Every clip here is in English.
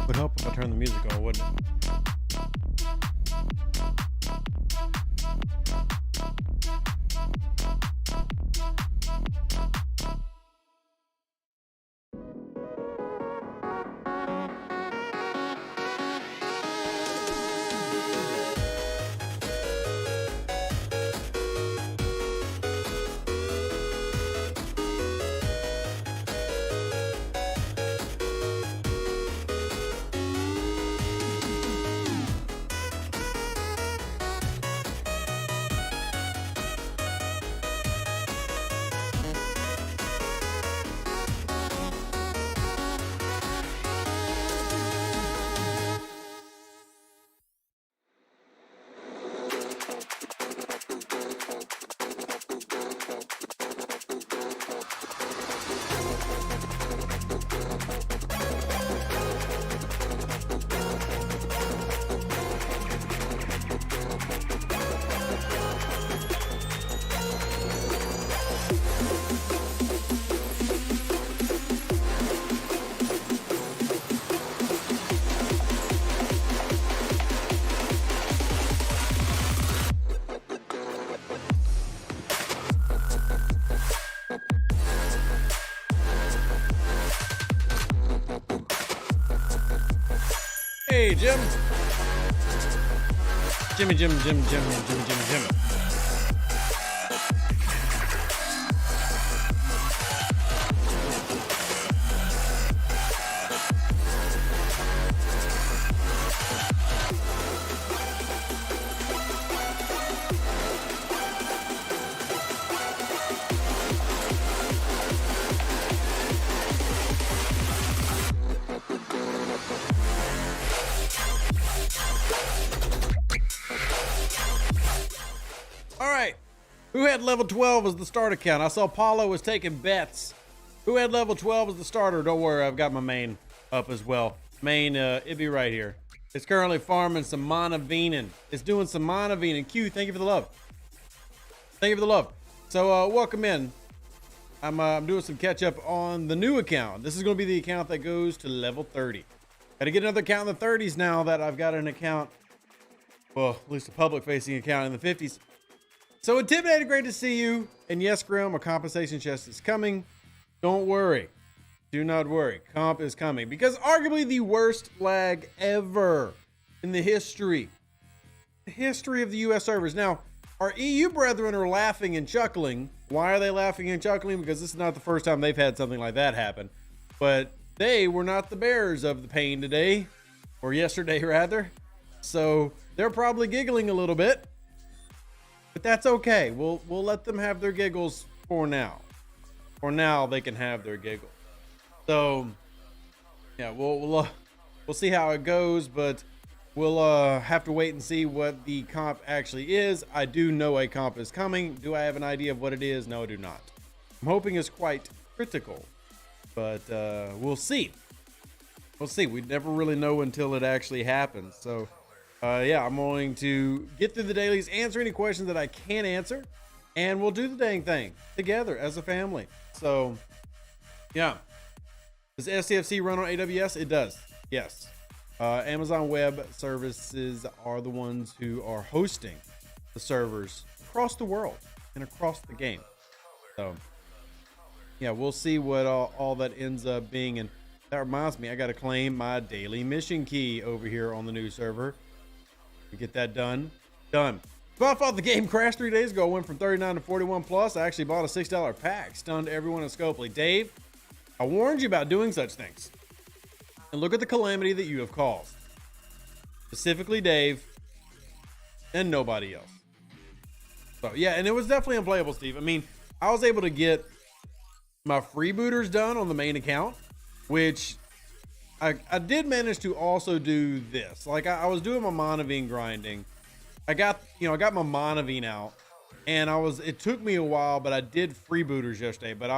Would help if I turned the music on, wouldn't it? Hey, Jim. Jimmy. All right. Who had level 12 as the start account? I saw Paulo was taking bets. Who had level 12 as the starter? Don't worry, I've got my main up as well. Main, it'd be right here. It's currently farming some mana Venin. It's doing some mana Venin. Q, thank you for the love. Thank you for the love. So, welcome in. I'm doing some catch up on the new account. This is going to be the account that goes to level 30. Got to get another account in the 30s now that I've got an account, well, at least a public facing account in the 50s. So Intimidated, great to see you. And yes, Grim, a compensation chest is coming. Don't worry. Do not worry. Comp is coming. Because arguably the worst lag ever in the history of the US servers. Now, our EU brethren are laughing and chuckling. Why are they laughing and chuckling? Because this is not the first time they've had something like that happen. But they were not the bearers of the pain today. Or yesterday, rather. So they're probably giggling a little bit. But that's okay. We'll let them have their giggles for now. For now, they can have their giggles. So, yeah, we'll see how it goes, but we'll have to wait and see what the comp actually is. I do know a comp is coming. Do I have an idea of what it is? No, I do not. I'm hoping it's quite critical, but we'll see. We'll see. We never really know until it actually happens. So, yeah, I'm going to get through the dailies, answer any questions that I can answer, and we'll do the dang thing together as a family. So, yeah. Does STFC run on AWS? It does. Yes. Amazon Web Services are the ones who are hosting the servers across the world and across the game. So, yeah, we'll see what all that ends up being. And that reminds me, I got to claim my daily mission key over here on the new server. We get that done. Done. So I thought the game crashed 3 days ago. Went from 39 to 41 plus. I actually bought a $6 pack. Stunned everyone in Scopely. Dave, I warned you about doing such things. And look at the calamity that you have caused. Specifically Dave and nobody else. So yeah, and it was definitely unplayable, Steve. I mean, I was able to get my freebooters done on the main account, which I did manage to also do this. Like I was doing my Monavine grinding. I got my Monavine out, and it took me a while, but I did freebooters yesterday, but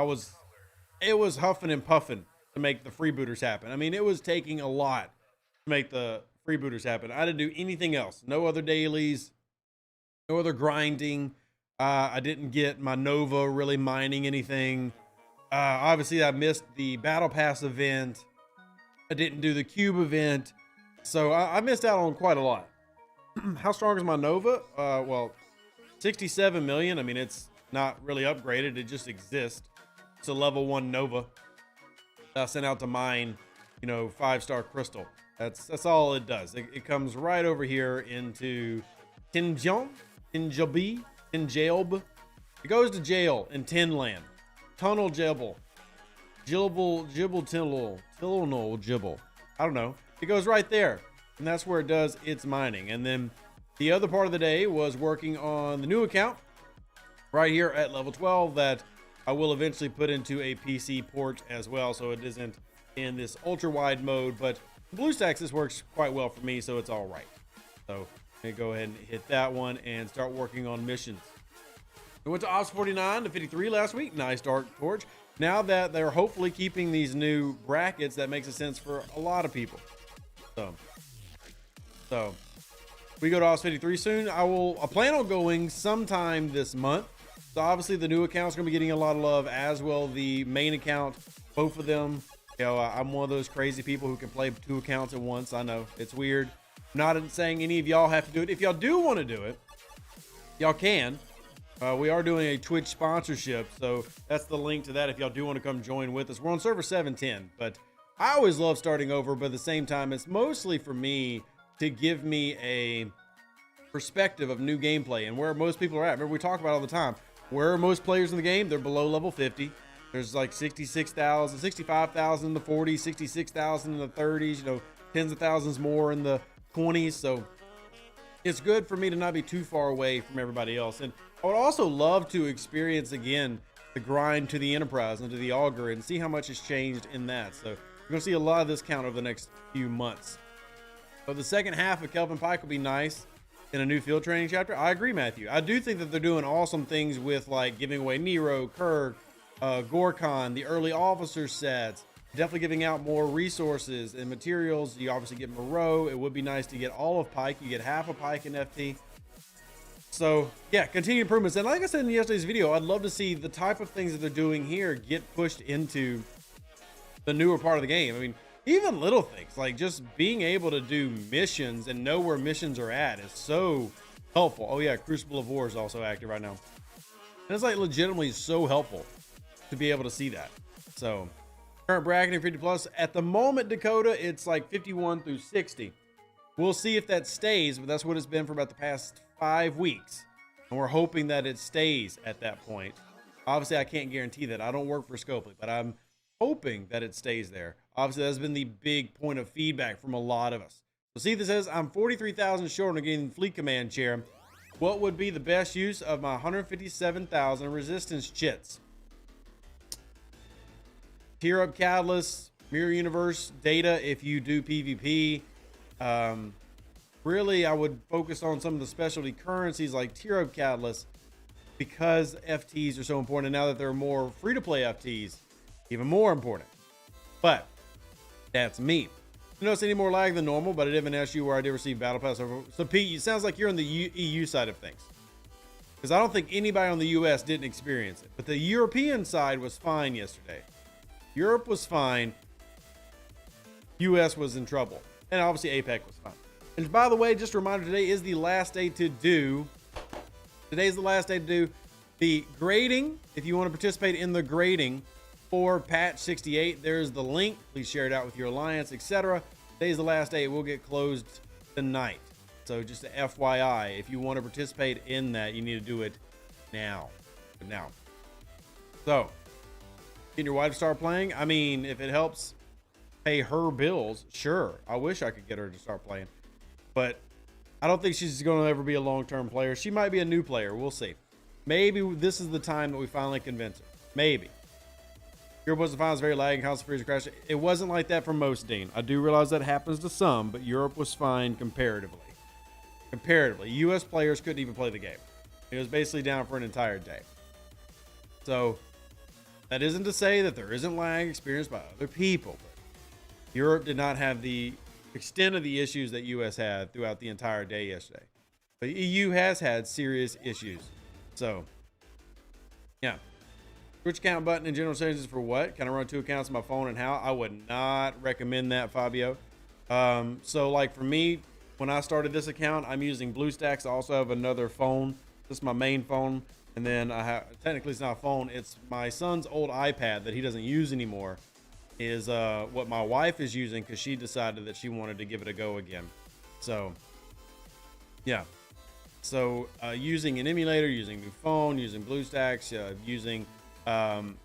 it was huffing and puffing to make the freebooters happen. I mean, it was taking a lot to make the freebooters happen. I didn't do anything else. No other dailies, no other grinding. I didn't get my Nova really mining anything. Obviously I missed the Battle Pass event. I didn't do the cube event, so I missed out on quite a lot. How strong is my Nova? Well, 67 million. I mean, it's not really upgraded. It just exists. It's a level 1 Nova. I sent out to mine, 5-star crystal. That's all it does. It comes right over here into Tinjelb. It goes to jail in Tinland. Tunnel Jibble. Jibble. I don't know. It goes right there. And that's where it does its mining. And then the other part of the day was working on the new account right here at level 12 that I will eventually put into a PC port as well, so it isn't in this ultra wide mode. But BlueStacks, this works quite well for me, so it's all right. So let me go ahead and hit that one and start working on missions. We went to Ops 49 to 53 last week. Nice Dark Torch. Now that they're hopefully keeping these new brackets, that makes a sense for a lot of people. So we go to Ops 53 soon. I plan on going sometime this month. So obviously the new account's gonna be getting a lot of love, as well the main account, both of them. I'm one of those crazy people who can play 2 accounts at once. I know it's weird. I'm not saying any of y'all have to do it. If y'all do want to do it, y'all can. We are doing a Twitch sponsorship, so that's the link to that if y'all do want to come join with us. We're on server 710, but I always love starting over, but at the same time, it's mostly for me to give me a perspective of new gameplay and where most people are at. Remember, we talk about it all the time. Where are most players in the game? They're below level 50. There's like 66,000, 65,000 in the 40s, 66,000 in the 30s, tens of thousands more in the 20s. So it's good for me to not be too far away from everybody else. And I would also love to experience again the grind to the Enterprise and to the Augur and see how much has changed in that. So you're going to see a lot of this count over the next few months. So the second half of Kelvin Pike will be nice in a new field training chapter. I agree, Matthew. I do think that they're doing awesome things with like giving away Nero, Kirk, Gorkon, the early officer sets, definitely giving out more resources and materials. You obviously get Moreau. It would be nice to get all of Pike. You get half of Pike in FT. So yeah, continued improvements. And like I said in yesterday's video, I'd love to see the type of things that they're doing here get pushed into the newer part of the game. I mean, even little things like just being able to do missions and know where missions are at is so helpful. Oh yeah, Crucible of War is also active right now. And it's like legitimately so helpful to be able to see that. So current bracketing 50 plus at the moment, Dakota, it's like 51 through 60. We'll see if that stays, but that's what it's been for about the past 5 weeks. And we're hoping that it stays at that point. Obviously, I can't guarantee that. I don't work for Scopely, but I'm hoping that it stays there. Obviously, that's been the big point of feedback from a lot of us. So see, this says I'm 43,000 short on getting the fleet command chair. What would be the best use of my 157,000 resistance chits? Tier up catalyst, mirror universe data if you do PvP. Really, I would focus on some of the specialty currencies like tier up catalyst because FTs are so important. And now that there are more free-to-play FTs, even more important. But that's me. You notice any more lag than normal, but I did have an issue where I did receive battle pass over. So Pete, it sounds like you're on the EU side of things, because I don't think anybody on the US didn't experience it, but the European side was fine yesterday. Europe was fine. US was in trouble, and obviously APEC was fine. And by the way, just a reminder, today is the last day to do. Today's the last day to do the grading. If you want to participate in the grading for patch 68, there's the link. Please share it out with your alliance, etc. Today's the last day. It will get closed tonight. So just a FYI, if you want to participate in that, you need to do it now. So, can your wife start playing? I mean, if it helps pay her bills, sure. I wish I could get her to start playing. But I don't think she's going to ever be a long-term player. She might be a new player. We'll see. Maybe this is the time that we finally convince her. Maybe. Europe was the finals, very lagging, House of Freezer crash. It wasn't like that for most, Dean. I do realize that happens to some, but Europe was fine comparatively. US players couldn't even play the game. It was basically down for an entire day. So that isn't to say that there isn't lag experienced by other people. But Europe did not have the extent of the issues that US had throughout the entire day yesterday. But EU has had serious issues. So, yeah. Switch account button in general settings is for what? Can I run 2 accounts on my phone and how? I would not recommend that, Fabio. So like for me, when I started this account, I'm using BlueStacks. I also have another phone. This is my main phone. And then I have, technically it's not a phone. It's my son's old iPad that he doesn't use anymore is what my wife is using because she decided that she wanted to give it a go again. So yeah. So using an emulator, using a new phone, using BlueStacks, using an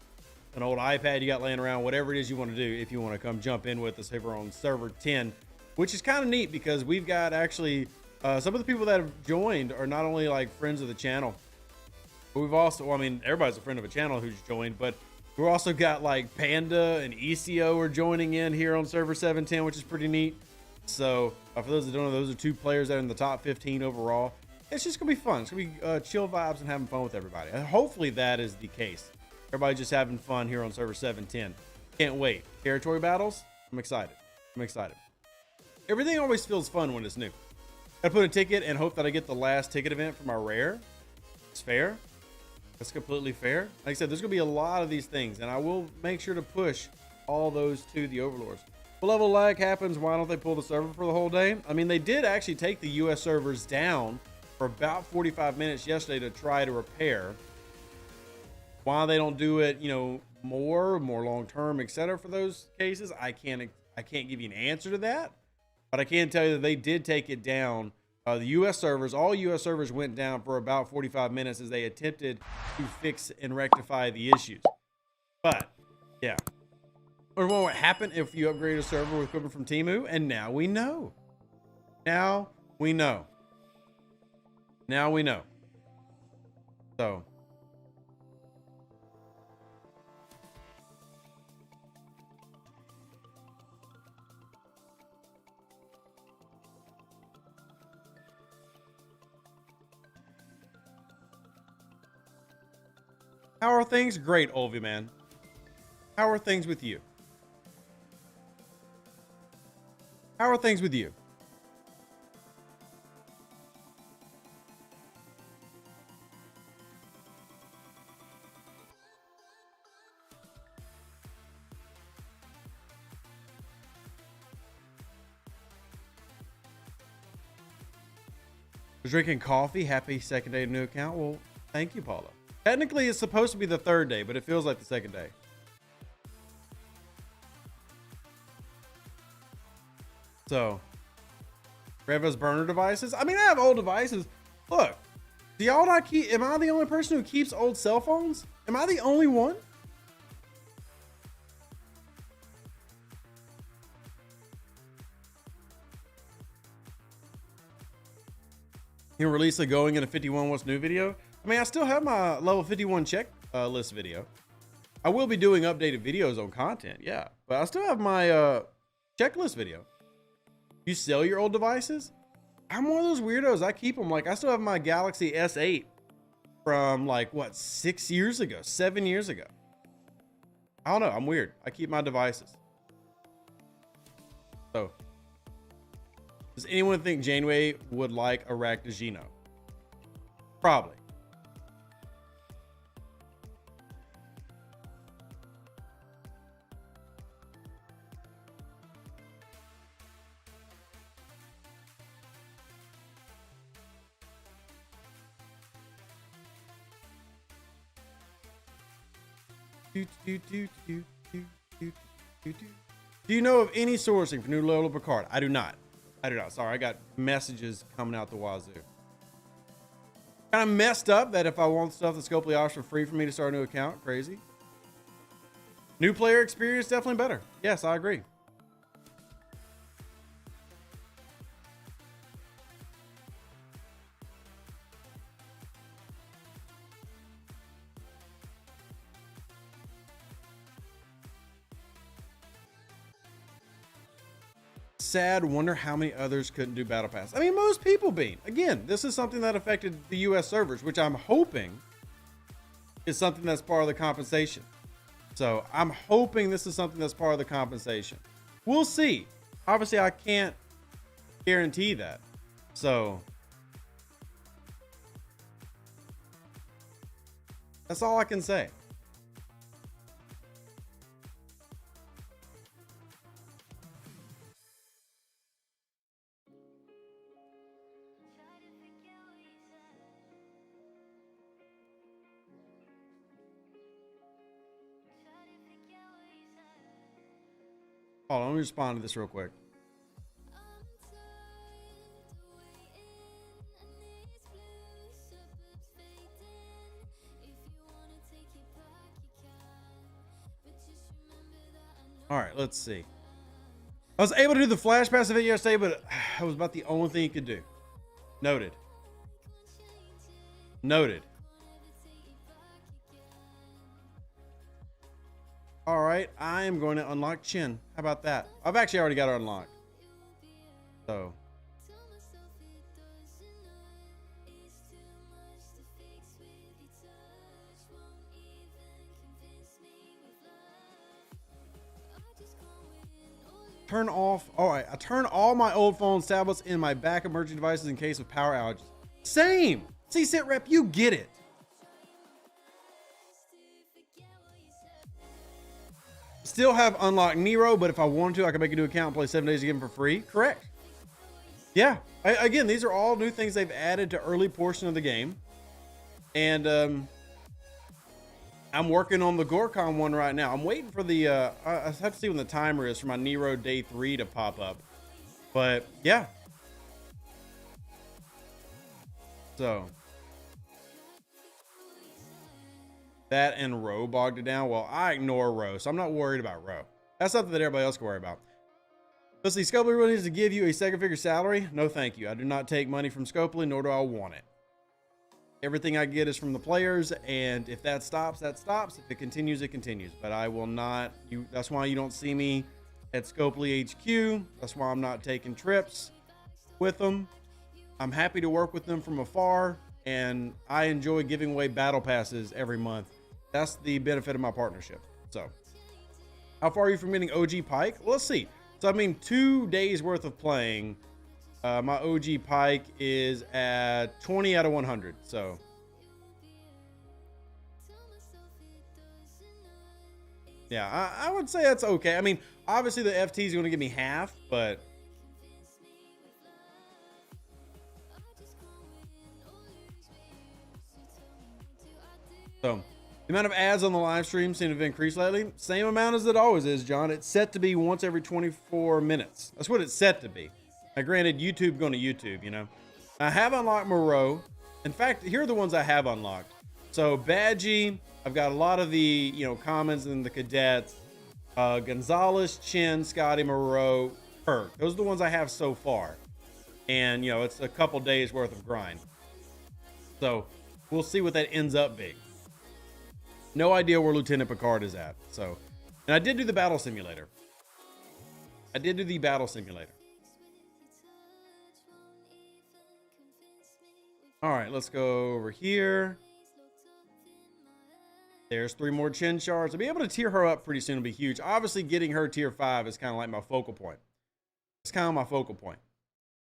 old iPad you got laying around, whatever it is you want to do, if you want to come jump in with us over on server 10, which is kind of neat because we've got actually some of the people that have joined are not only like friends of the channel, but we've also, well, I mean, everybody's a friend of a channel who's joined, but we've also got like Panda and ECO are joining in here on server 710, which is pretty neat. So for those that don't know, those are 2 players that are in the top 15 overall. It's just gonna be fun. It's gonna be chill vibes and having fun with everybody. And hopefully that is the case. Everybody just having fun here on server 710. Can't wait. Territory battles. I'm excited. I'm excited. Everything always feels fun when it's new. Gotta put a ticket and hope that I get the last ticket event for my rare. It's fair. That's completely fair. Like I said, there's gonna be a lot of these things, and I will make sure to push all those to the overlords. What level lag happens? Why don't they pull the server for the whole day? I mean, they did actually take the US servers down for about 45 minutes yesterday to try to repair. Why they don't do it, you know, more long-term, etc. for those cases, I can't give you an answer to that. But I can tell you that they did take it down. The US servers, all US servers went down for about 45 minutes as they attempted to fix and rectify the issues. But yeah. Or what would happen if you upgrade a server with equipment from Temu? And now we know. Now we know. Now we know. So. How are things? Great, Olvi, man. How are things with you? How are things with you? Was drinking coffee. Happy second day of new account. Well, thank you, Paula. Technically, it's supposed to be the 3rd day, but it feels like the 2nd day. So, Reva's burner devices. I mean, I have old devices. Look, do y'all not keep? Am I the only person who keeps old cell phones? Am I the only one? You release a going in a 51 what's new video. I mean, I still have my level 51 check list video. I will be doing updated videos on content, yeah, but I still have my checklist video. You sell your old devices? I'm one of those weirdos. I keep them. Like, I still have my Galaxy S8 from like what, 6 years ago, 7 years ago. I don't know. I'm weird. I keep my devices. So, does anyone think Janeway would like a Raktajino? Probably. Do you know of any sourcing for new level Picard? I do not. I do not. Sorry, I got messages coming out the wazoo. Kind of messed up that if I want stuff, the Scopely offers for free for me to start a new account. Crazy. New player experience, definitely better. Yes, I agree. Sad, wonder how many others couldn't do Battle Pass. I mean, most people being. Again, this is something that affected the US servers, which I'm hoping is something that's part of the compensation. So I'm hoping this is something that's part of the compensation. We'll see. Obviously, I can't guarantee that. So that's all I can say. Hold on, let me respond to this real quick. All right, let's see. I was able to do the flash pass event yesterday, but it was about the only thing you could do. Noted. Noted. All right, I am going to unlock Chin. How about that? I've actually already got her unlocked. So. Turn off. All right, I turn all my old phones, tablets, and my backup emergency devices in case of power outages. Same. See, sit rep, you get it. Still have unlocked Nero, but if I wanted to, I could make a new account and play 7 days again for free. Correct. Yeah. Again, these are all new things they've added to early portion of the game. And I'm working on the Gorkon one right now. I'm waiting for the, I have to see when the timer is for my Nero Day 3 to pop up. But, yeah. So. That and Row bogged it down. Well, I ignore Row, so I'm not worried about Row. That's something that everybody else can worry about. Let's see, Scopely really needs to give you a second-figure salary. No, thank you. I do not take money from Scopely, nor do I want it. Everything I get is from the players, and if that stops, that stops. If it continues, it continues. But I will not. That's why you don't see me at Scopely HQ. That's why I'm not taking trips with them. I'm happy to work with them from afar, and I enjoy giving away battle passes every month. That's the benefit of my partnership. So, how far are you from getting OG Pike? Well, let's see. So, I mean, 2 days worth of playing. My OG Pike is at 20 out of 100. So, yeah, I would say that's okay. I mean, obviously the FT is going to give me half, but so the amount of ads on the live stream seem to have increased lately. Same amount as it always is, John. It's set to be once every 24 minutes. That's what it's set to be. Now, granted, YouTube going to YouTube, you know. I have unlocked Moreau. In fact, here are the ones I have unlocked. So, Badgie, I've got a lot of the, you know, commons and the cadets. Gonzalez, Chin, Scotty, Moreau, Kirk. Those are the ones I have so far. And, you know, it's a couple days worth of grind. So, we'll see what that ends up being. No idea where Lieutenant Picard is at. So, and I did do the battle simulator. All right, let's go over here. There's 3 more Chin shards. I'll be able to tier her up pretty soon. It'll be huge. Obviously, getting her tier 5 is kind of like my focal point. It's kind of my focal point.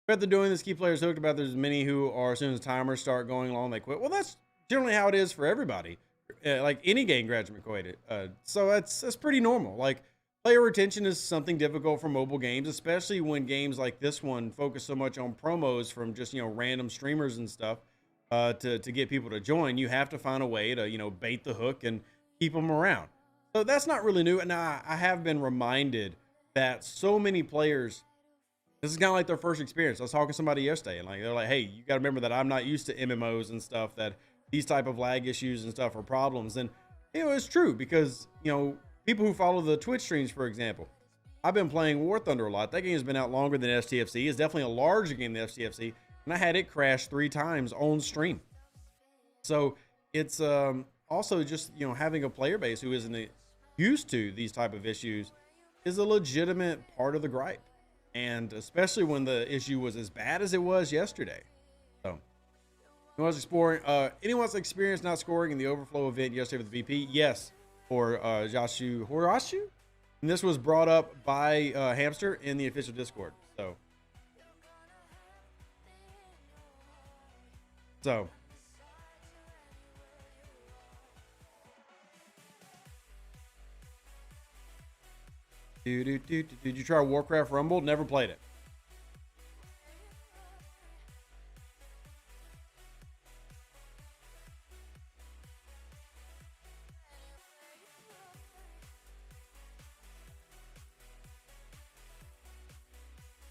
But they're doing this, keep players hooked about. There's many who are, as soon as timers start going long, they quit. Well, that's generally how it is for everybody. Like any game graduate quit. So that's pretty normal. Like, player retention is something difficult for mobile games, especially when games like this one focus so much on promos from just, you know, random streamers and stuff to get people to join. You have to find a way to, you know, bait the hook and keep them around. So that's not really new. And I have been reminded that so many players, this is kind of like their first experience. I was talking to somebody yesterday, and like they're like, hey, you got to remember that I'm not used to MMOs and stuff, that these type of lag issues and stuff are problems. And, you know, it's true because, you know, people who follow the Twitch streams, for example, I've been playing War Thunder a lot. That game has been out longer than STFC. It's definitely a larger game than STFC. And I had it crash 3 times on stream. So it's also just, you know, having a player base who isn't used to these type of issues is a legitimate part of the gripe. And especially when the issue was as bad as it was yesterday. So anyone's exploring, anyone's experience not scoring in the overflow event yesterday with the VP? Yes, for Jashu Horashu. And this was brought up by Hamster in the official Discord. So did you try Warcraft Rumble? Never played it.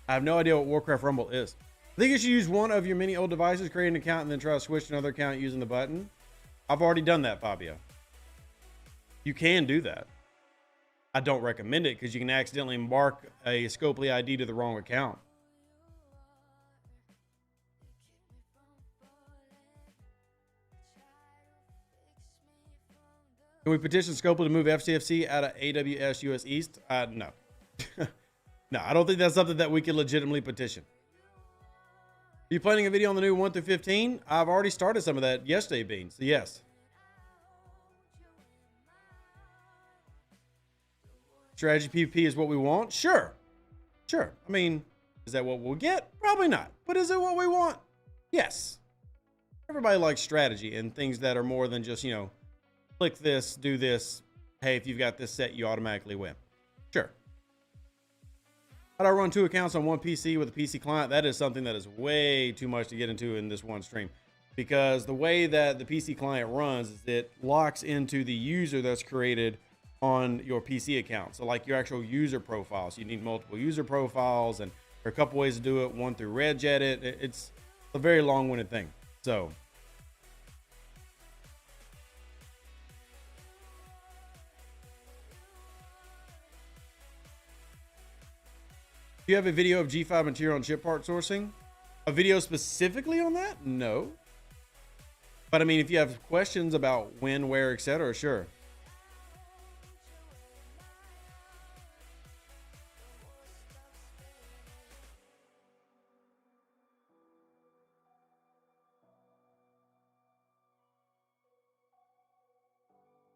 I have no idea what Warcraft Rumble is. I think you should use one of your many old devices, create an account, and then try to switch to another account using the button. I've already done that, Fabio. You can do that. I don't recommend it because you can accidentally mark a Scopely ID to the wrong account. Can we petition Scopely to move STFC out of AWS US East? No. No, I don't think that's something that we can legitimately petition. Are you planning a video on the new 1 through 15? I've already started some of that yesterday, Bean. So yes. Strategy PvP is what we want? Sure. Sure. I mean, is that what we'll get? Probably not. But is it what we want? Yes. Everybody likes strategy and things that are more than just, you know, click this, do this. Hey, if you've got this set, you automatically win. Sure. How do I run 2 accounts on one PC with a PC client? That is something that is way too much to get into in this one stream, because the way that the PC client runs is it locks into the user that's created on your PC account. So like your actual user profiles, you need multiple user profiles, and there are a couple ways to do it. One through Regedit. It's a very long-winded thing. So do you have a video of G5 material and chip part sourcing? A video specifically on that? No. But I mean, if you have questions about when, where, etc., sure.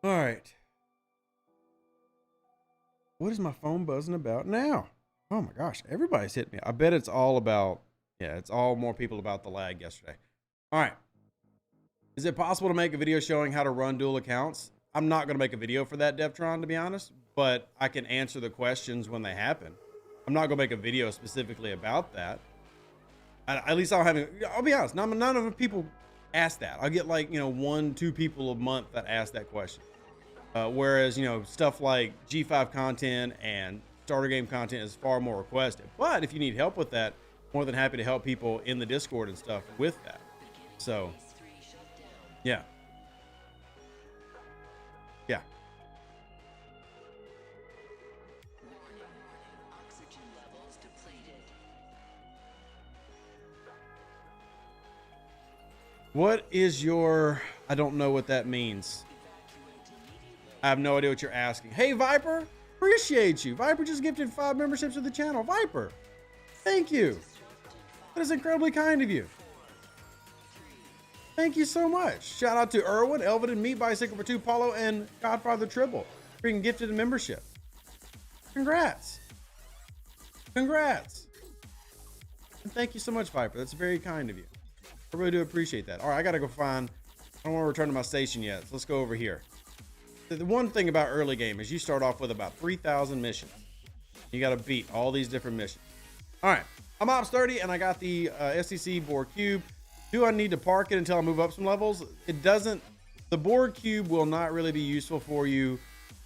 All right. What is my phone buzzing about now? Oh my gosh, everybody's hit me. I bet it's all about, yeah, it's all more people about the lag yesterday. All right. Is it possible to make a video showing how to run dual accounts? I'm not going to make a video for that, Devtron, to be honest, but I can answer the questions when they happen. I'm not going to make a video specifically about that. At least I'll be honest, none of the people ask that. I'll get like, 1-2 people a month that ask that question. Whereas, stuff like G5 content and starter game content is far more requested. But if you need help with that, more than happy to help people in the Discord and stuff with that. So, yeah. Yeah. What is your, I don't know what that means. I have no idea what you're asking. Hey, Viper. Appreciate you. Viper just gifted 5 memberships to the channel. Viper, thank you. That is incredibly kind of you. Thank you so much. Shout out to Erwin, Elvin, and Meat Bicycle for 2, Paulo, and Godfather Triple for being gifted a membership. Congrats. Congrats. And thank you so much, Viper. That's very kind of you. I really do appreciate that. All right, I got to go find, I don't want to return to my station yet. So let's go over here. The one thing about early game is you start off with about 3,000 missions. You got to beat all these different missions. All right, I'm Ops 30 and I got the STC board cube. Do I need to park it until I move up some levels? It doesn't. The board cube will not really be useful for you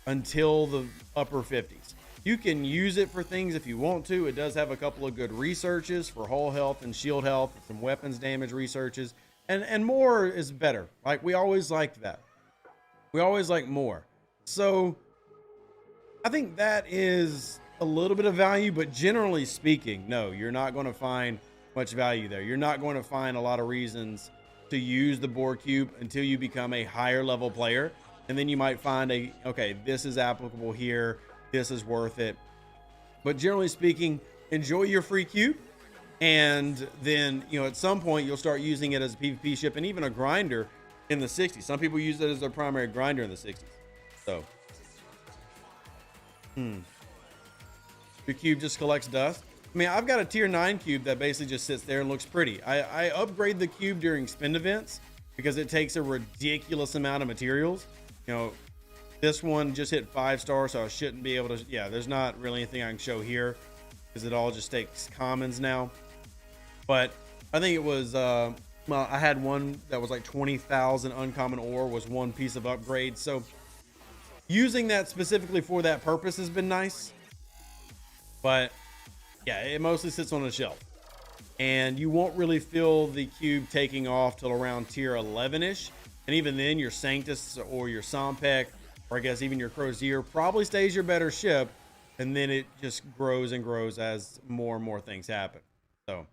until the upper 50s. You can use it for things if you want to. It does have a couple of good researches for hull health and shield health, some weapons damage researches, and more is better. Like, we always liked that. We always like more. So I think that is a little bit of value, but generally speaking, no, you're not going to find much value there. You're not going to find a lot of reasons to use the board cube until you become a higher level player. And then you might find okay, this is applicable here. This is worth it. But generally speaking, enjoy your free cube. And then, at some point you'll start using it as a PvP ship and even a grinder in the 60s. Some people use it as their primary grinder in the 60s. So, your cube just collects dust. I mean, I've got a tier 9 cube that basically just sits there and looks pretty. I upgrade the cube during spin events because it takes a ridiculous amount of materials. This one just hit 5 stars, so I shouldn't be able to. Yeah, there's not really anything I can show here because it all just takes commons now. But I think it was. Well, I had one that was like 20,000 uncommon ore was one piece of upgrade. So using that specifically for that purpose has been nice. But Yeah, it mostly sits on a shelf. And you won't really feel the cube taking off till around tier 11-ish. And even then, your Sanctus or your Sompek, or I guess even your Crozier, probably stays your better ship. And then it just grows and grows as more and more things happen. So,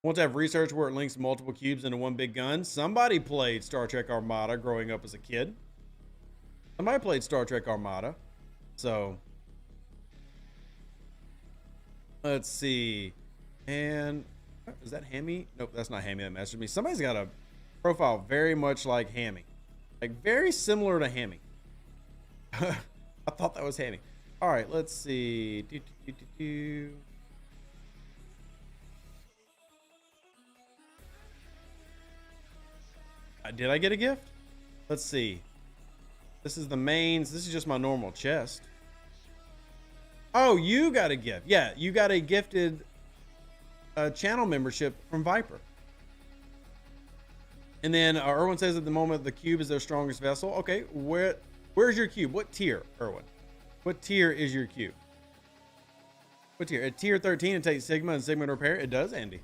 once I have research where it links multiple cubes into one big gun. Somebody played Star Trek Armada growing up as a kid. Somebody played Star Trek Armada. So, let's see. And is that Hammy? Nope, that's not Hammy that messaged me. Somebody's got a profile very much like Hammy. Like very similar to Hammy. I thought that was Hammy. All right, let's see. Did I get a gift? Let's see. This is the mains. This is just my normal chest. Oh, you got a gift. Yeah, you got a gifted channel membership from Viper. And then Erwin says at the moment the cube is their strongest vessel. Okay, where's your cube? What tier, Erwin? What tier is your cube? What tier? At tier 13, it takes Sigma and Sigma to repair. It does, Andy.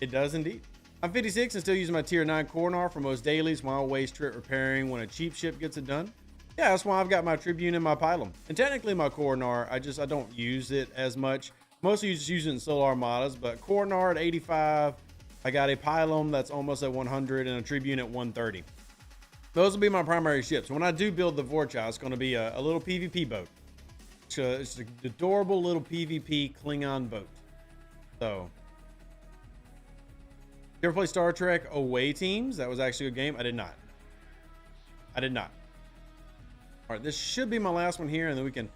It does indeed. I'm 56 and still using my tier 9 Coronar for most dailies while waste trip repairing when a cheap ship gets it done. Yeah, that's why I've got my Tribune and my Pylum. And technically my Coronar, I don't use it as much. Mostly just use it in solo armadas, but Coronar at 85. I got a Pylum that's almost at 100 and a Tribune at 130. Those will be my primary ships. When I do build the Vorcha, it's going to be a little PvP boat. It's an adorable little PvP Klingon boat. So, you ever play Star Trek Away Teams? That was actually a game. I did not. All right, this should be my last one here, and then we can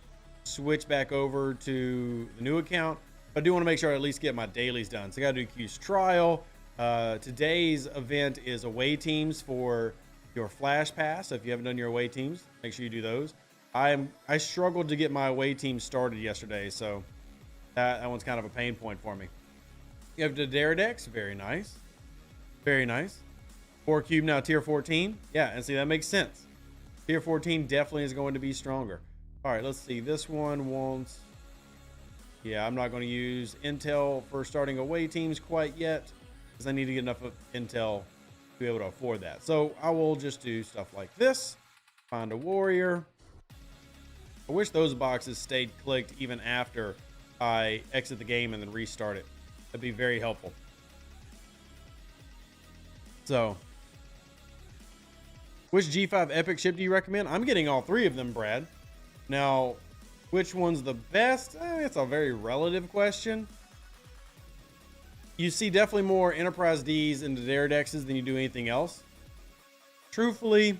switch back over to the new account. But I do want to make sure I at least get my dailies done. So I got to do Q's trial. Today's event is Away Teams for your Flash Pass. So if you haven't done your Away Teams, make sure you do those. I struggled to get my Away Team started yesterday, so that one's kind of a pain point for me. You have the Daradex. Very nice. Very nice. 4 cube now, tier 14. Yeah, and see, that makes sense. Tier 14 definitely is going to be stronger. All right, let's see. This one wants... Yeah, I'm not going to use Intel for starting Away Teams quite yet because I need to get enough of Intel to be able to afford that. So I will just do stuff like this. Find a warrior. I wish those boxes stayed clicked even after I exit the game and then restart it. That'd be very helpful. So, which G5 Epic ship do you recommend? I'm getting all 3 of them, Brad. Now, which one's the best? It's a very relative question. You see definitely more Enterprise Ds into Daradexes than you do anything else. Truthfully,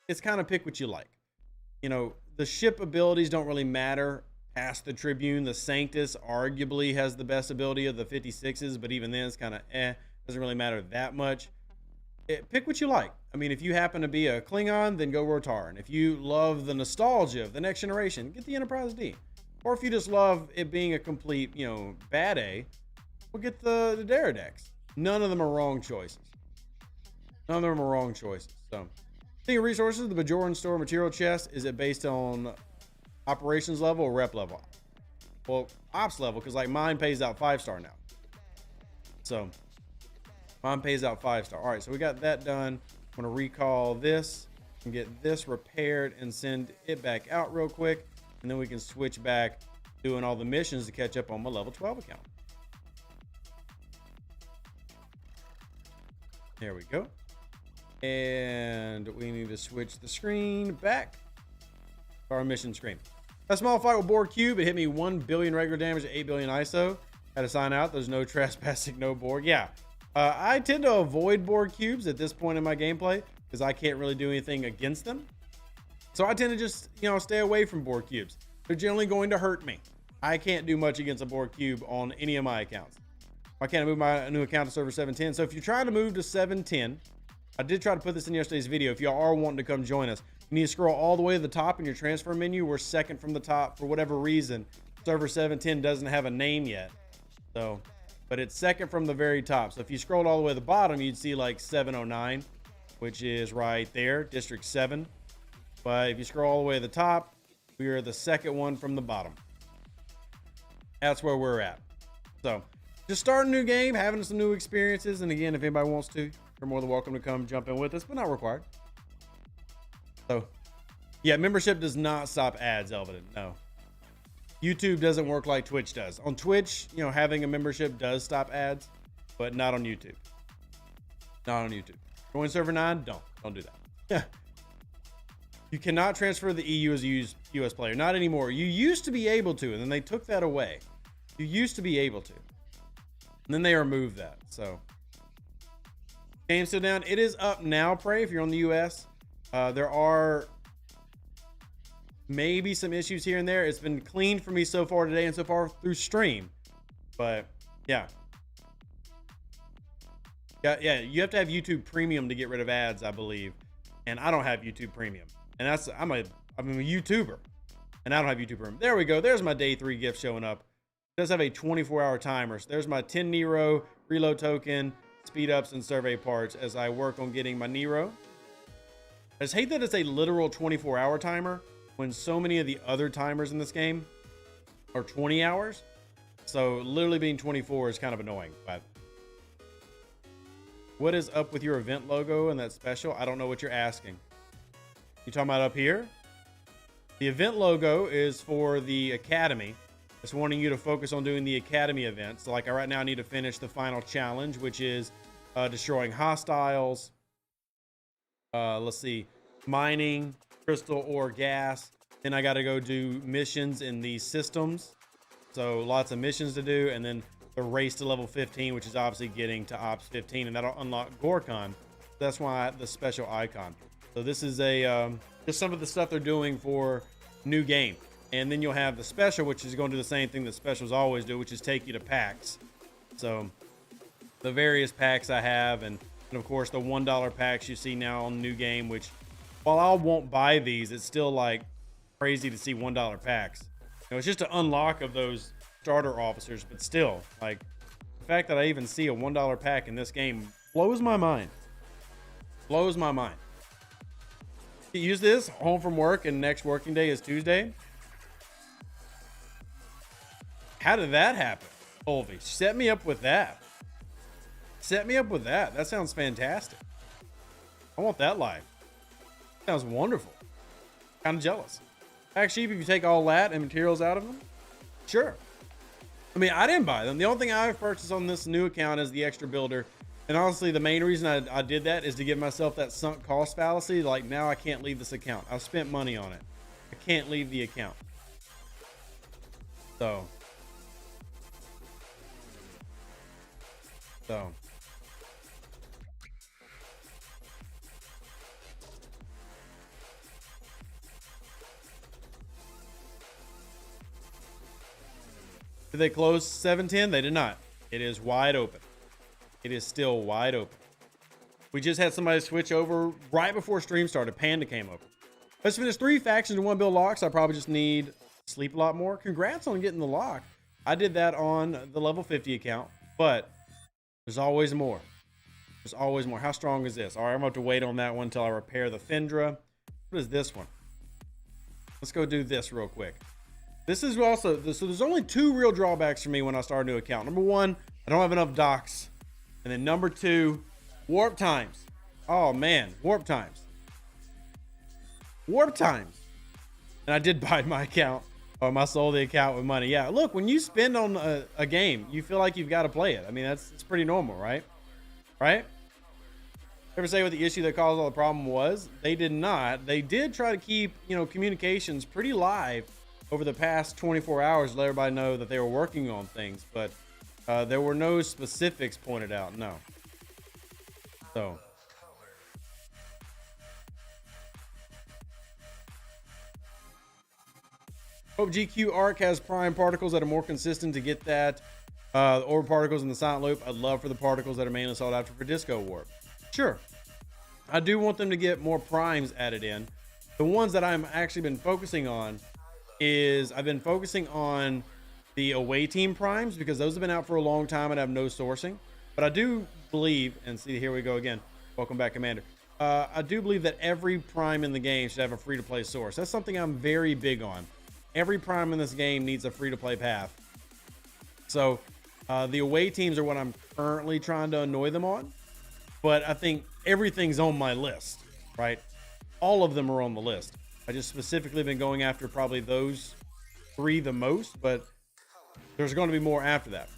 it's kind of pick what you like. You know, the ship abilities don't really matter past the Tribune. The Sanctus arguably has the best ability of the 56s, but even then it's kind of doesn't really matter that much. Pick what you like. I mean, if you happen to be a Klingon, then go Rotaran. If you love the nostalgia of the Next Generation, get the Enterprise D. Or if you just love it being a complete, bad A, well, get the Daradex. None of them are wrong choices. None of them are wrong choices. So, speaking of resources, the Bajoran store material chest, is it based on operations level or rep level? Well, ops level, because like mine pays out 5-star now. So, mine pays out 5-star. All right, so we got that done. I'm going to recall this and get this repaired and send it back out real quick. And then we can switch back doing all the missions to catch up on my level 12 account. There we go. And we need to switch the screen back to our mission screen. A small fight with Borg Cube. It hit me 1 billion regular damage at 8 billion ISO. Had to sign out. There's no trespassing, no Borg. Yeah. I tend to avoid Borg cubes at this point in my gameplay because I can't really do anything against them. So I tend to just, stay away from Borg cubes. They're generally going to hurt me. I can't do much against a Borg cube on any of my accounts. I can't move my new account to server 710. So if you're trying to move to 710, I did try to put this in yesterday's video. If y'all are wanting to come join us, you need to scroll all the way to the top in your transfer menu. We're second from the top for whatever reason. Server 710 doesn't have a name yet. So... but it's second from the very top. So if you scrolled all the way to the bottom, you'd see like 709, which is right there, District 7. But if you scroll all the way to the top, we are the second one from the bottom. That's where we're at. So just start a new game, having some new experiences. And again, if anybody wants to, you're more than welcome to come jump in with us, but not required. So yeah, membership does not stop ads, Elvin. No. YouTube doesn't work like Twitch does. On Twitch, you know, having a membership does stop ads, but not on YouTube. Not on YouTube. Join server 9, don't do that. Yeah. You cannot transfer the EU as a US player. Not anymore. You used to be able to, and then they took that away. You used to be able to. And then they removed that. So game's still down. It is up now, Prey, if you're on the US. There are maybe some issues here and there. It's been clean for me so far today and so far through stream. But yeah. Yeah, you have to have YouTube Premium to get rid of ads, I believe. And I don't have YouTube Premium. And that's I'm a YouTuber. And I don't have YouTube Premium. There we go. There's my day 3 gift showing up. It does have a 24-hour timer. So there's my 10 Nero, reload token, speed ups, and survey parts as I work on getting my Nero. I just hate that it's a literal 24-hour timer when so many of the other timers in this game are 20 hours. So literally being 24 is kind of annoying. But what is up with your event logo and that special? I don't know what you're asking. You talking about up here? The event logo is for the Academy. It's wanting you to focus on doing the Academy events. So like right now I need to finish the final challenge, which is destroying hostiles. Let's see, mining, crystal or gas. Then I got to go do missions in these systems. So lots of missions to do. And then the race to level 15, which is obviously getting to Ops 15. And that'll unlock Gorkon. That's why the special icon. So this is just some of the stuff they're doing for new game. And then you'll have the special, which is going to do the same thing that specials always do, which is take you to packs. So the various packs I have, and of course the $1 packs you see now on new game, which while I won't buy these, it's still like crazy to see $1 packs. You know, it's just an unlock of those starter officers, but still, like the fact that I even see a $1 pack in this game blows my mind. Blows my mind. Use this home from work and next working day is Tuesday. How did that happen? Olvie, set me up with that. Set me up with that. That sounds fantastic. I want that life. Sounds wonderful. Kind of jealous. Actually, if you take all that and materials out of them, sure. I mean, I didn't buy them. The only thing I've purchased on this new account is the extra builder. And honestly, the main reason I did that is to give myself that sunk cost fallacy. Like, now I can't leave this account. I've spent money on it. I can't leave the account. So. Did they close 7:10? They did not. It is wide open. It is still wide open. We just had somebody switch over right before stream started. Panda came over. Let's finish 3 factions and 1 build locks. I probably just need to sleep a lot more. Congrats on getting the lock. I did that on the level 50 account, but there's always more. There's always more. How strong is this? All right, I'm going to have to wait on that one until I repair the Fendra. What is this one? Let's go do this real quick. This is also, so there's only 2 real drawbacks for me when I start a new account. Number 1, I don't have enough docks. And then number 2, warp times. Oh man, warp times. Warp times. And I did buy my account, or I sold the account with money. Yeah, look, when you spend on a game, you feel like you've got to play it. I mean, it's pretty normal, right? Right? Ever say what the issue that caused all the problem was? They did not. They did try to keep, you know, communications pretty live over the past 24 hours to let everybody know that they were working on things, but there were no specifics pointed out. No. So. Hope GQ Arc has prime particles that are more consistent to get that. Orb particles in the silent loop. I'd love for the particles that are mainly sought after for Disco Warp. Sure. I do want them to get more primes added in. The ones that I'm actually been focusing on is I've been focusing on the away team primes because those have been out for a long time and have no sourcing. But I do believe, and see, here we go again. Welcome back, Commander. I do believe that every prime in the game should have a free-to-play source. That's something I'm very big on. Every prime in this game needs a free-to-play path. So the away teams are what I'm currently trying to annoy them on. But I think everything's on my list, right? All of them are on the list. I just specifically been going after probably those 3 the most, but there's going to be more after that.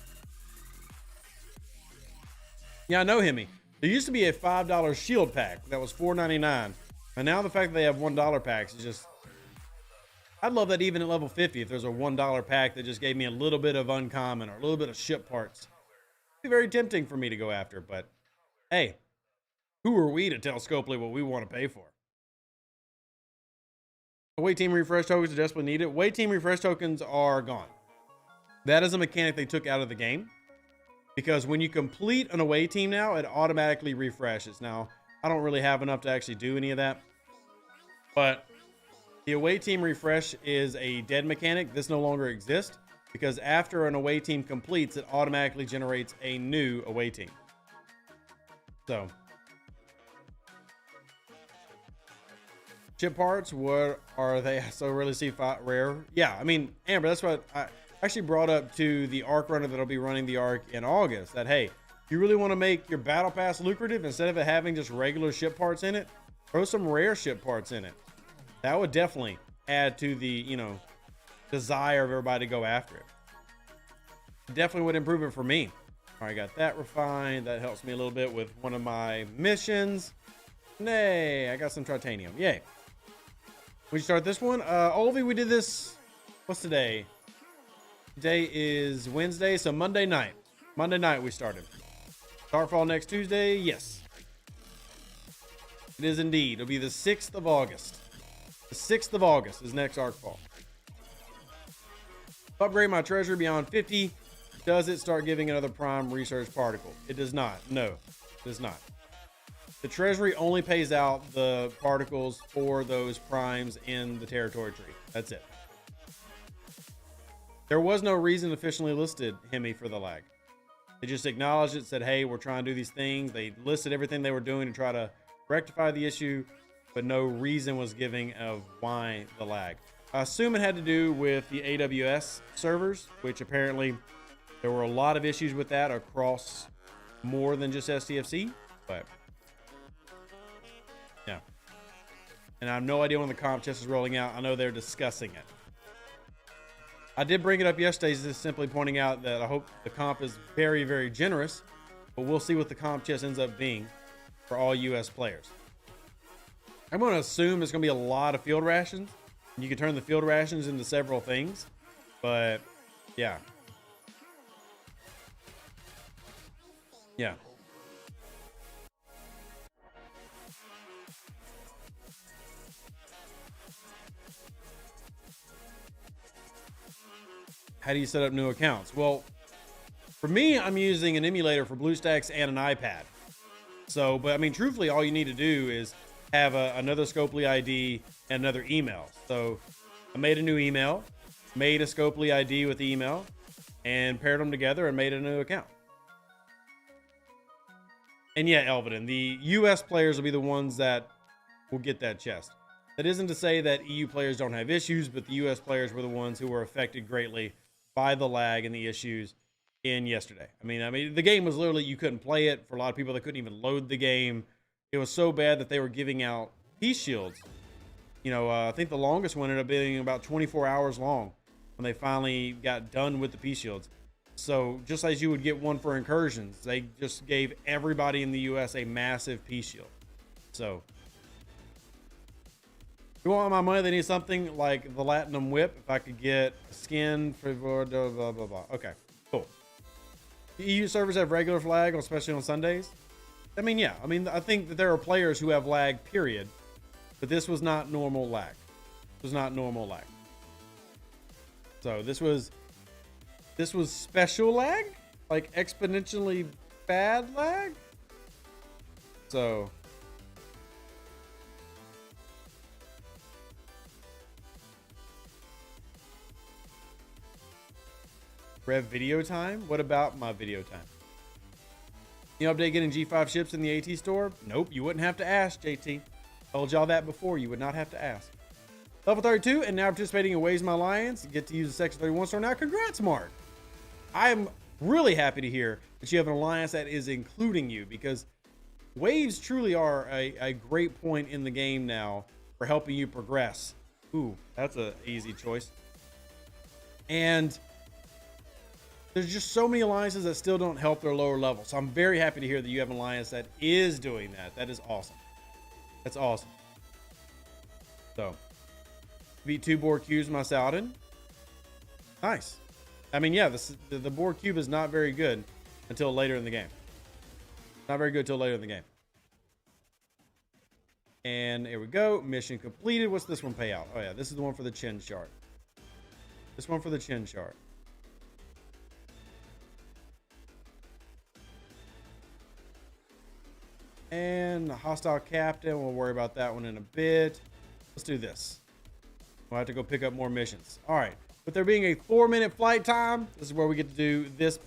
Yeah, I know, Hemi. There used to be a $5 shield pack that was $4.99. And now the fact that they have $1 packs is just... I'd love that even at level 50 if there's a $1 pack that just gave me a little bit of uncommon or a little bit of ship parts. It'd be very tempting for me to go after, but hey, who are we to tell Scopely what we want to pay for? Away team refresh tokens are desperately needed. Away team refresh tokens are gone. That is a mechanic they took out of the game. Because when you complete an away team now, it automatically refreshes. Now, I don't really have enough to actually do any of that. But the away team refresh is a dead mechanic. This no longer exists. Because after an away team completes, it automatically generates a new away team. So... Chip parts, what are they? So really see rare? Yeah, I mean, Amber, that's what I actually brought up to the ARC runner that'll be running the ARC in August. That, hey, you really want to make your battle pass lucrative, instead of it having just regular ship parts in it, throw some rare ship parts in it. That would definitely add to the, you know, desire of everybody to go after it. Definitely would improve it for me. All right, got that refined. That helps me a little bit with one of my missions. Nay, I got some titanium. Yay. We start this one. Olvi, we did this. What's today? Today is Wednesday, so Monday night. Monday night we started. Starfall next Tuesday. Yes. It is indeed. It'll be the 6th of August. The 6th of August is next Arcfall. Upgrade my treasure beyond 50. Does it start giving another prime research particle? It does not. No, it does not. The treasury only pays out the particles for those primes in the territory tree. That's it. There was no reason officially listed Hemi for the lag. They just acknowledged it, said, hey, we're trying to do these things. They listed everything they were doing to try to rectify the issue, but no reason was given of why the lag. I assume it had to do with the AWS servers, which apparently there were a lot of issues with that across more than just STFC, but yeah. And I have no idea when the comp chest is rolling out. I know they're discussing it. I did bring it up yesterday, just simply pointing out that I hope the comp is very, very generous, but we'll see what the comp chest ends up being for all US players. I'm going to assume it's going to be a lot of field rations. You can turn the field rations into several things, but yeah. Yeah. How do you set up new accounts? Well, for me, I'm using an emulator for BlueStacks and an iPad. So, but I mean, truthfully, all you need to do is have another Scopely ID and another email. So I made a new email, made a Scopely ID with the email, and paired them together and made a new account. And yeah, Elvedin, the US players will be the ones that will get that chest. That isn't to say that EU players don't have issues, but the US players were the ones who were affected greatly by the lag and the issues in yesterday. I mean, the game was literally, you couldn't play it. For a lot of people, they couldn't even load the game. It was so bad that they were giving out peace shields. You know, I think the longest one ended up being about 24 hours long when they finally got done with the peace shields. So just as you would get one for incursions, they just gave everybody in the US a massive peace shield. So if you want my money, they need something like the Latinum Whip. If I could get skin for blah, blah, blah, blah. Okay, cool. The EU servers have regular flag, especially on Sundays. I mean, yeah. I mean, I think that there are players who have lag, period. But this was not normal lag. It was not normal lag. So this was special lag? Like exponentially bad lag? So Rev video time? What about my video time? You update getting G5 ships in the AT store? Nope, you wouldn't have to ask, JT. Told y'all that before, you would not have to ask. Level 32 and now participating in Waves My Alliance. You get to use the Section 31 store now. Congrats, Mark. I'm really happy to hear that you have an alliance that is including you, because waves truly are a great point in the game now for helping you progress. Ooh, that's an easy choice. And there's just so many alliances that still don't help their lower level. So I'm very happy to hear that you have an alliance that is doing that. That is awesome. That's awesome. So, beat 2 board cubes my Saladin. Nice. I mean, yeah, the board cube is not very good until later in the game. Not very good until later in the game. And here we go. Mission completed. What's this one pay out? Oh, yeah, this is the one for the chin chart. This one for the chin chart. And the hostile captain. We'll worry about that one in a bit. Let's do this. We'll have to go pick up more missions. All right. With there being a 4-minute flight time, this is where we get to do this.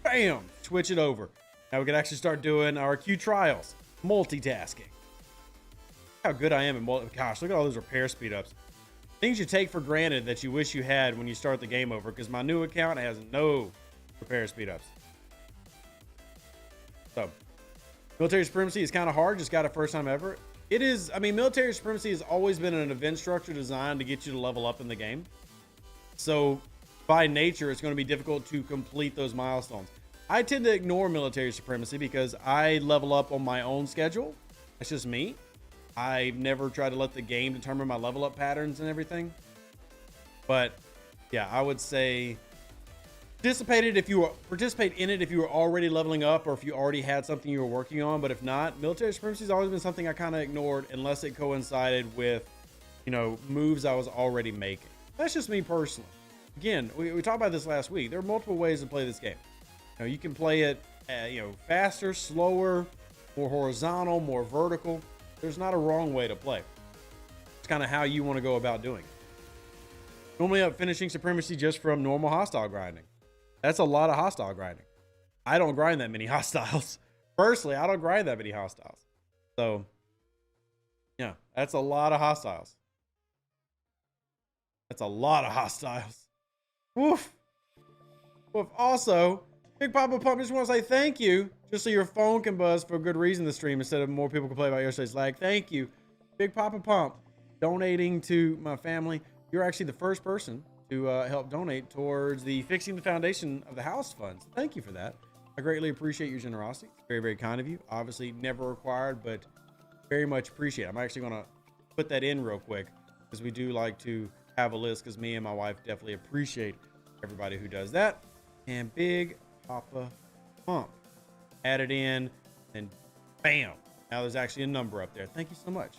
Bam! Switch it over. Now we can actually start doing our Q trials. Multitasking. How good I am at gosh, look at all those repair speed ups. Things you take for granted that you wish you had when you start the game over, because my new account has no repair speed ups. So, military supremacy is kind of hard. Just got it first time ever. It is, I mean, military supremacy has always been an event structure designed to get you to level up in the game. So, by nature, it's going to be difficult to complete those milestones. I tend to ignore military supremacy because I level up on my own schedule. That's just me. I've never tried to let the game determine my level up patterns and everything. But yeah, I would say participate in it if you were already leveling up, or if you already had something you were working on. But if not, military supremacy has always been something I kind of ignored unless it coincided with, you know, moves I was already making. That's just me personally. Again, we talked about this last week. There are multiple ways to play this game. You know, you can play it, faster, slower, more horizontal, more vertical. There's not a wrong way to play. It's kind of how you want to go about doing it. Normally I'm finishing supremacy just from normal hostile grinding. That's a lot of hostile grinding. I don't grind that many hostiles. Personally, I don't grind that many hostiles. So, yeah, that's a lot of hostiles. That's a lot of hostiles. Woof. Woof. Also, Big Papa Pump, just want to say thank you. Just so your phone can buzz for a good reason the stream instead of more people can play about yesterday's lag. Thank you, Big Papa Pump, donating to my family. You're actually the first person to help donate towards the fixing the foundation of the house funds. Thank you for that. I greatly appreciate your generosity. It's very, very kind of you. Obviously never required, but very much appreciate it. I'm actually going to put that in real quick because we do like to have a list, because me and my wife definitely appreciate everybody who does that. And Big Papa Pump added in, and bam, now there's actually a number up there. Thank you so much.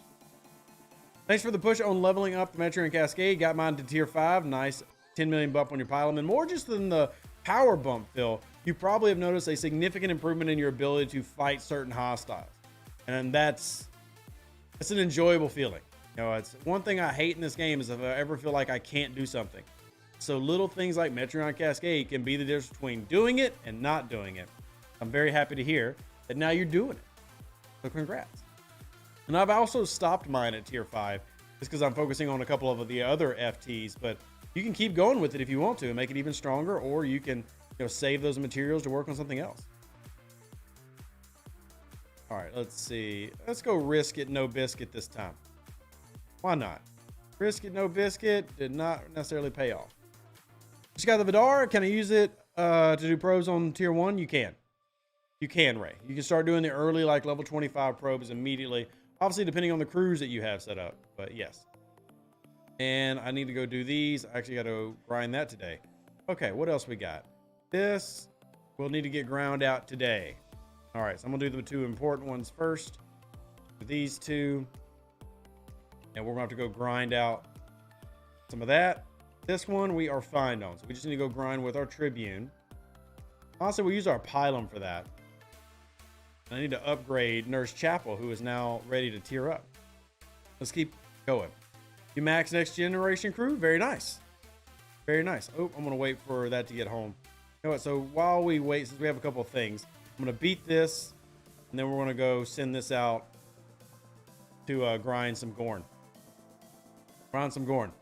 Thanks for the push on leveling up the Metro and Cascade. Got mine to tier 5. Nice 10 million bump on your pylon. And more just than the power bump, Phil, you probably have noticed a significant improvement in your ability to fight certain hostiles, and that's an enjoyable feeling. You know, it's one thing I hate in this game is if I ever feel like I can't do something. So little things like Metro Cascade can be the difference between doing it and not doing it. I'm very happy to hear that now you're doing it. So congrats. And I've also stopped mine at tier 5 just because I'm focusing on a couple of the other FTs, but you can keep going with it if you want to and make it even stronger, or you can, save those materials to work on something else. All right, let's see. Let's go risk it, no biscuit this time. Why not? Risk it, no biscuit did not necessarily pay off. Just got the Vidar. Can I use it to do probes on tier 1? You can. You can, Ray. You can start doing the early, like level 25 probes immediately. Obviously, depending on the crews that you have set up, but yes. And I need to go do these. I actually got to grind that today. Okay, what else we got? This we'll need to get ground out today. All right, so I'm gonna do the 2 important ones first. These 2, and we're gonna have to go grind out some of that. This one we are fine on, so we just need to go grind with our Tribune. Honestly, we use our pylon for that. I need to upgrade Nurse Chapel, who is now ready to tier up. Let's keep going. You max next generation crew, very nice. Very nice. Oh, I'm gonna wait for that to get home. You know what, so while we wait, since we have a couple of things, I'm gonna beat this, and then we're gonna go send this out to grind some Gorn. Grind some Gorn.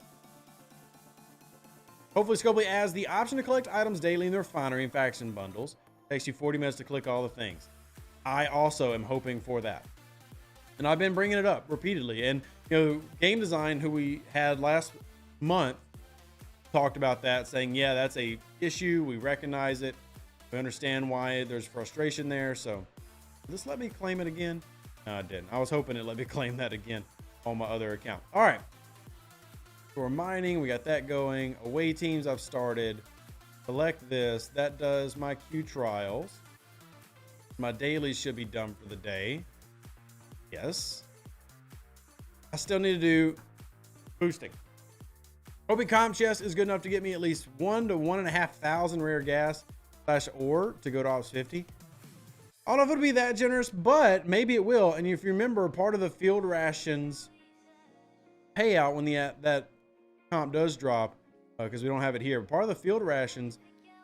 Hopefully Scopely adds the option to collect items daily in the refinery and faction bundles. Takes you 40 minutes to click all the things. I also am hoping for that. And I've been bringing it up repeatedly. And, Game Design, who we had last month, talked about that, saying, yeah, that's a issue. We recognize it. We understand why there's frustration there. So just let me claim it again. No, I didn't. I was hoping it let me claim that again on my other account. All right. For mining, we got that going. Away teams, I've started. Select this. That does my Q trials. My dailies should be done for the day. Yes. I still need to do boosting. Hoping comp chest is good enough to get me at least 1 to 1,500 rare gas / ore to go to Ops 50. I don't know if it'll be that generous, but maybe it will. And if you remember, part of the field rations payout when that comp does drop, because we don't have it here, part of the field rations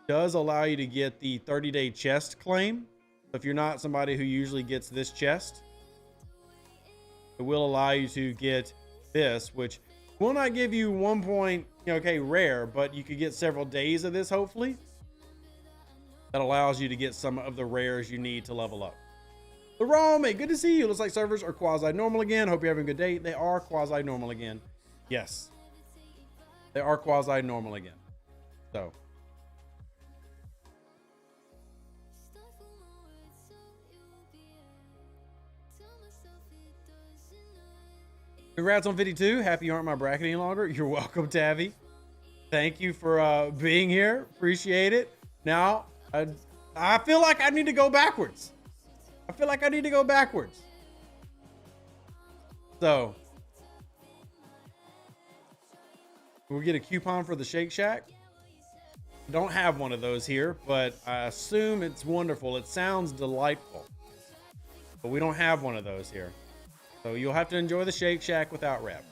does allow you to get the 30-day chest claim. So if you're not somebody who usually gets this chest, it will allow you to get this, which will not give you 1 point, rare, but you could get several days of this, hopefully. That allows you to get some of the rares you need to level up. The Rome, good to see you. Looks like servers are quasi-normal again. Hope you're having a good day. They are quasi-normal again. Yes. They are quasi-normal again. So. Congrats on 52. Happy you aren't my bracket any longer. You're welcome, Tavi. Thank you for being here. Appreciate it. Now, I feel like I need to go backwards. So, we get a coupon for the Shake Shack. Don't have one of those here, but I assume it's wonderful. It sounds delightful. But we don't have one of those here. So you'll have to enjoy the Shake Shack without rep.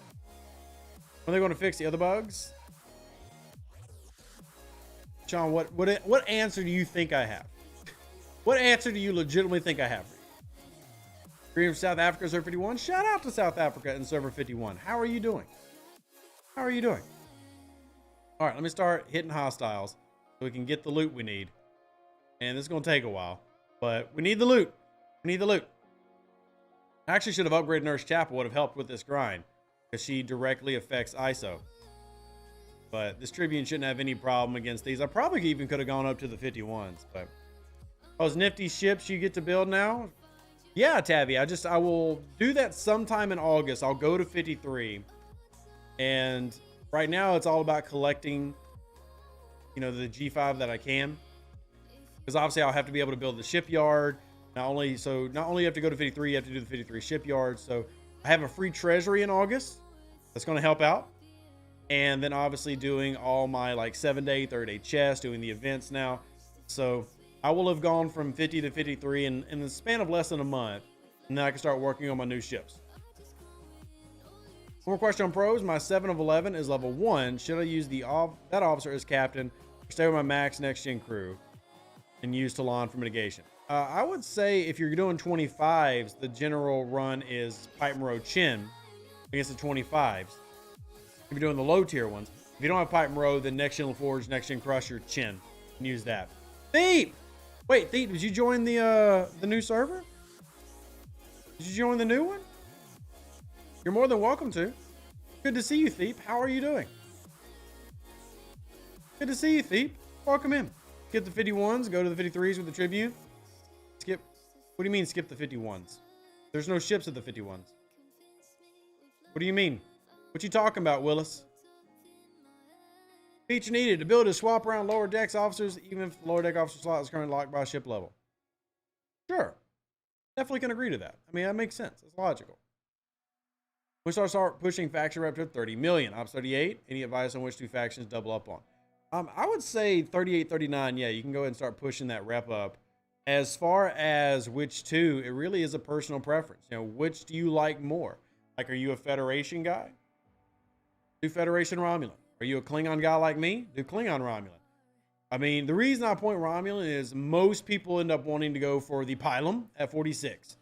Are they going to fix the other bugs? Sean, what answer do you think I have? What answer do you legitimately think I have? Green from South Africa, Server 51. Shout out to South Africa and Server 51. How are you doing? All right, let me start hitting hostiles so we can get the loot we need. And this is going to take a while, but we need the loot. I actually should have upgraded Nurse Chapel. Would have helped with this grind because she directly affects ISO. But this Tribune shouldn't have any problem against these. I probably even could have gone up to the 51s. But those nifty ships you get to build now. Yeah, Tabby. I will do that sometime in August. I'll go to 53. And right now it's all about collecting, the G5 that I can. Because obviously I'll have to be able to build the shipyard. Not only you have to go to 53, you have to do the 53 shipyard. So I have a free treasury in August. That's going to help out. And then obviously doing all my 7-day, 30-day chests, doing the events now. So I will have gone from 50 to 53 in the span of less than a month. And then I can start working on my new ships. One more question on pros. My 7 of 11 is level 1. Should I use that officer as captain or stay with my max next gen crew and use Talon for mitigation? I would say if you're doing 25s, the general run is Pipe Moreau Chin against the 25s. If you're doing the low tier ones, if you don't have Pipe Moreau, then Next Gen Forge, Next Gen Crusher, Chin, and use that. Thief! Wait, Thief, did you join the new server? Did you join the new one? You're more than welcome to. Good to see you, Thief. How are you doing? Good to see you, Thief. Welcome in. Skip the 51s, go to the 53s with the Tribune. Skip. What do you mean skip the 51s? There's no ships at the 51s. What do you mean? What you talking about, Willis? Feature needed. Ability to swap around lower decks officers, even if the lower deck officer slot is currently locked by ship level. Sure. Definitely can agree to that. I mean, that makes sense. It's logical. We start pushing faction rep to 30 million. Ops 38. Any advice on which two factions double up on? I would say 38, 39. Yeah, you can go ahead and start pushing that rep up. As far as which two, it really is a personal preference. Which do you like more? Are you a Federation guy? Do Federation Romulan. Are you a Klingon guy like me? Do Klingon Romulan. I mean, the reason I point Romulan is most people end up wanting to go for the Pylum at 46.